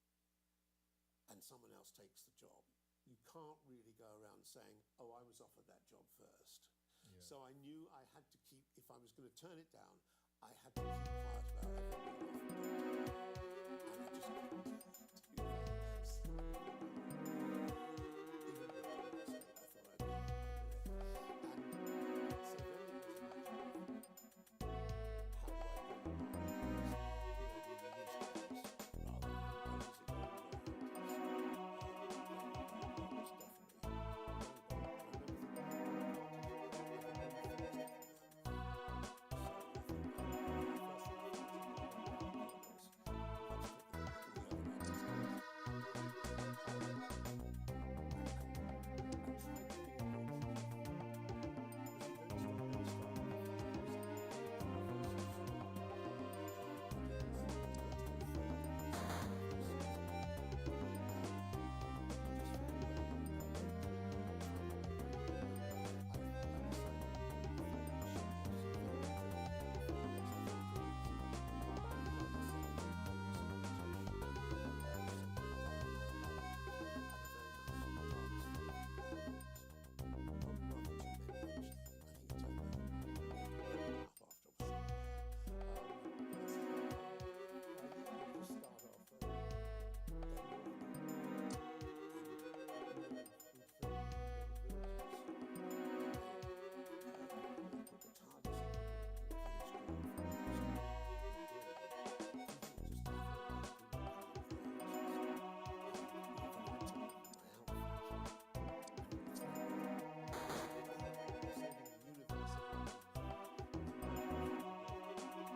and someone else takes the job, you can't really go around saying, oh, I was offered that job first. Yeah. So I knew I had to keep, if I was going to turn it down, I had to keep quiet about it.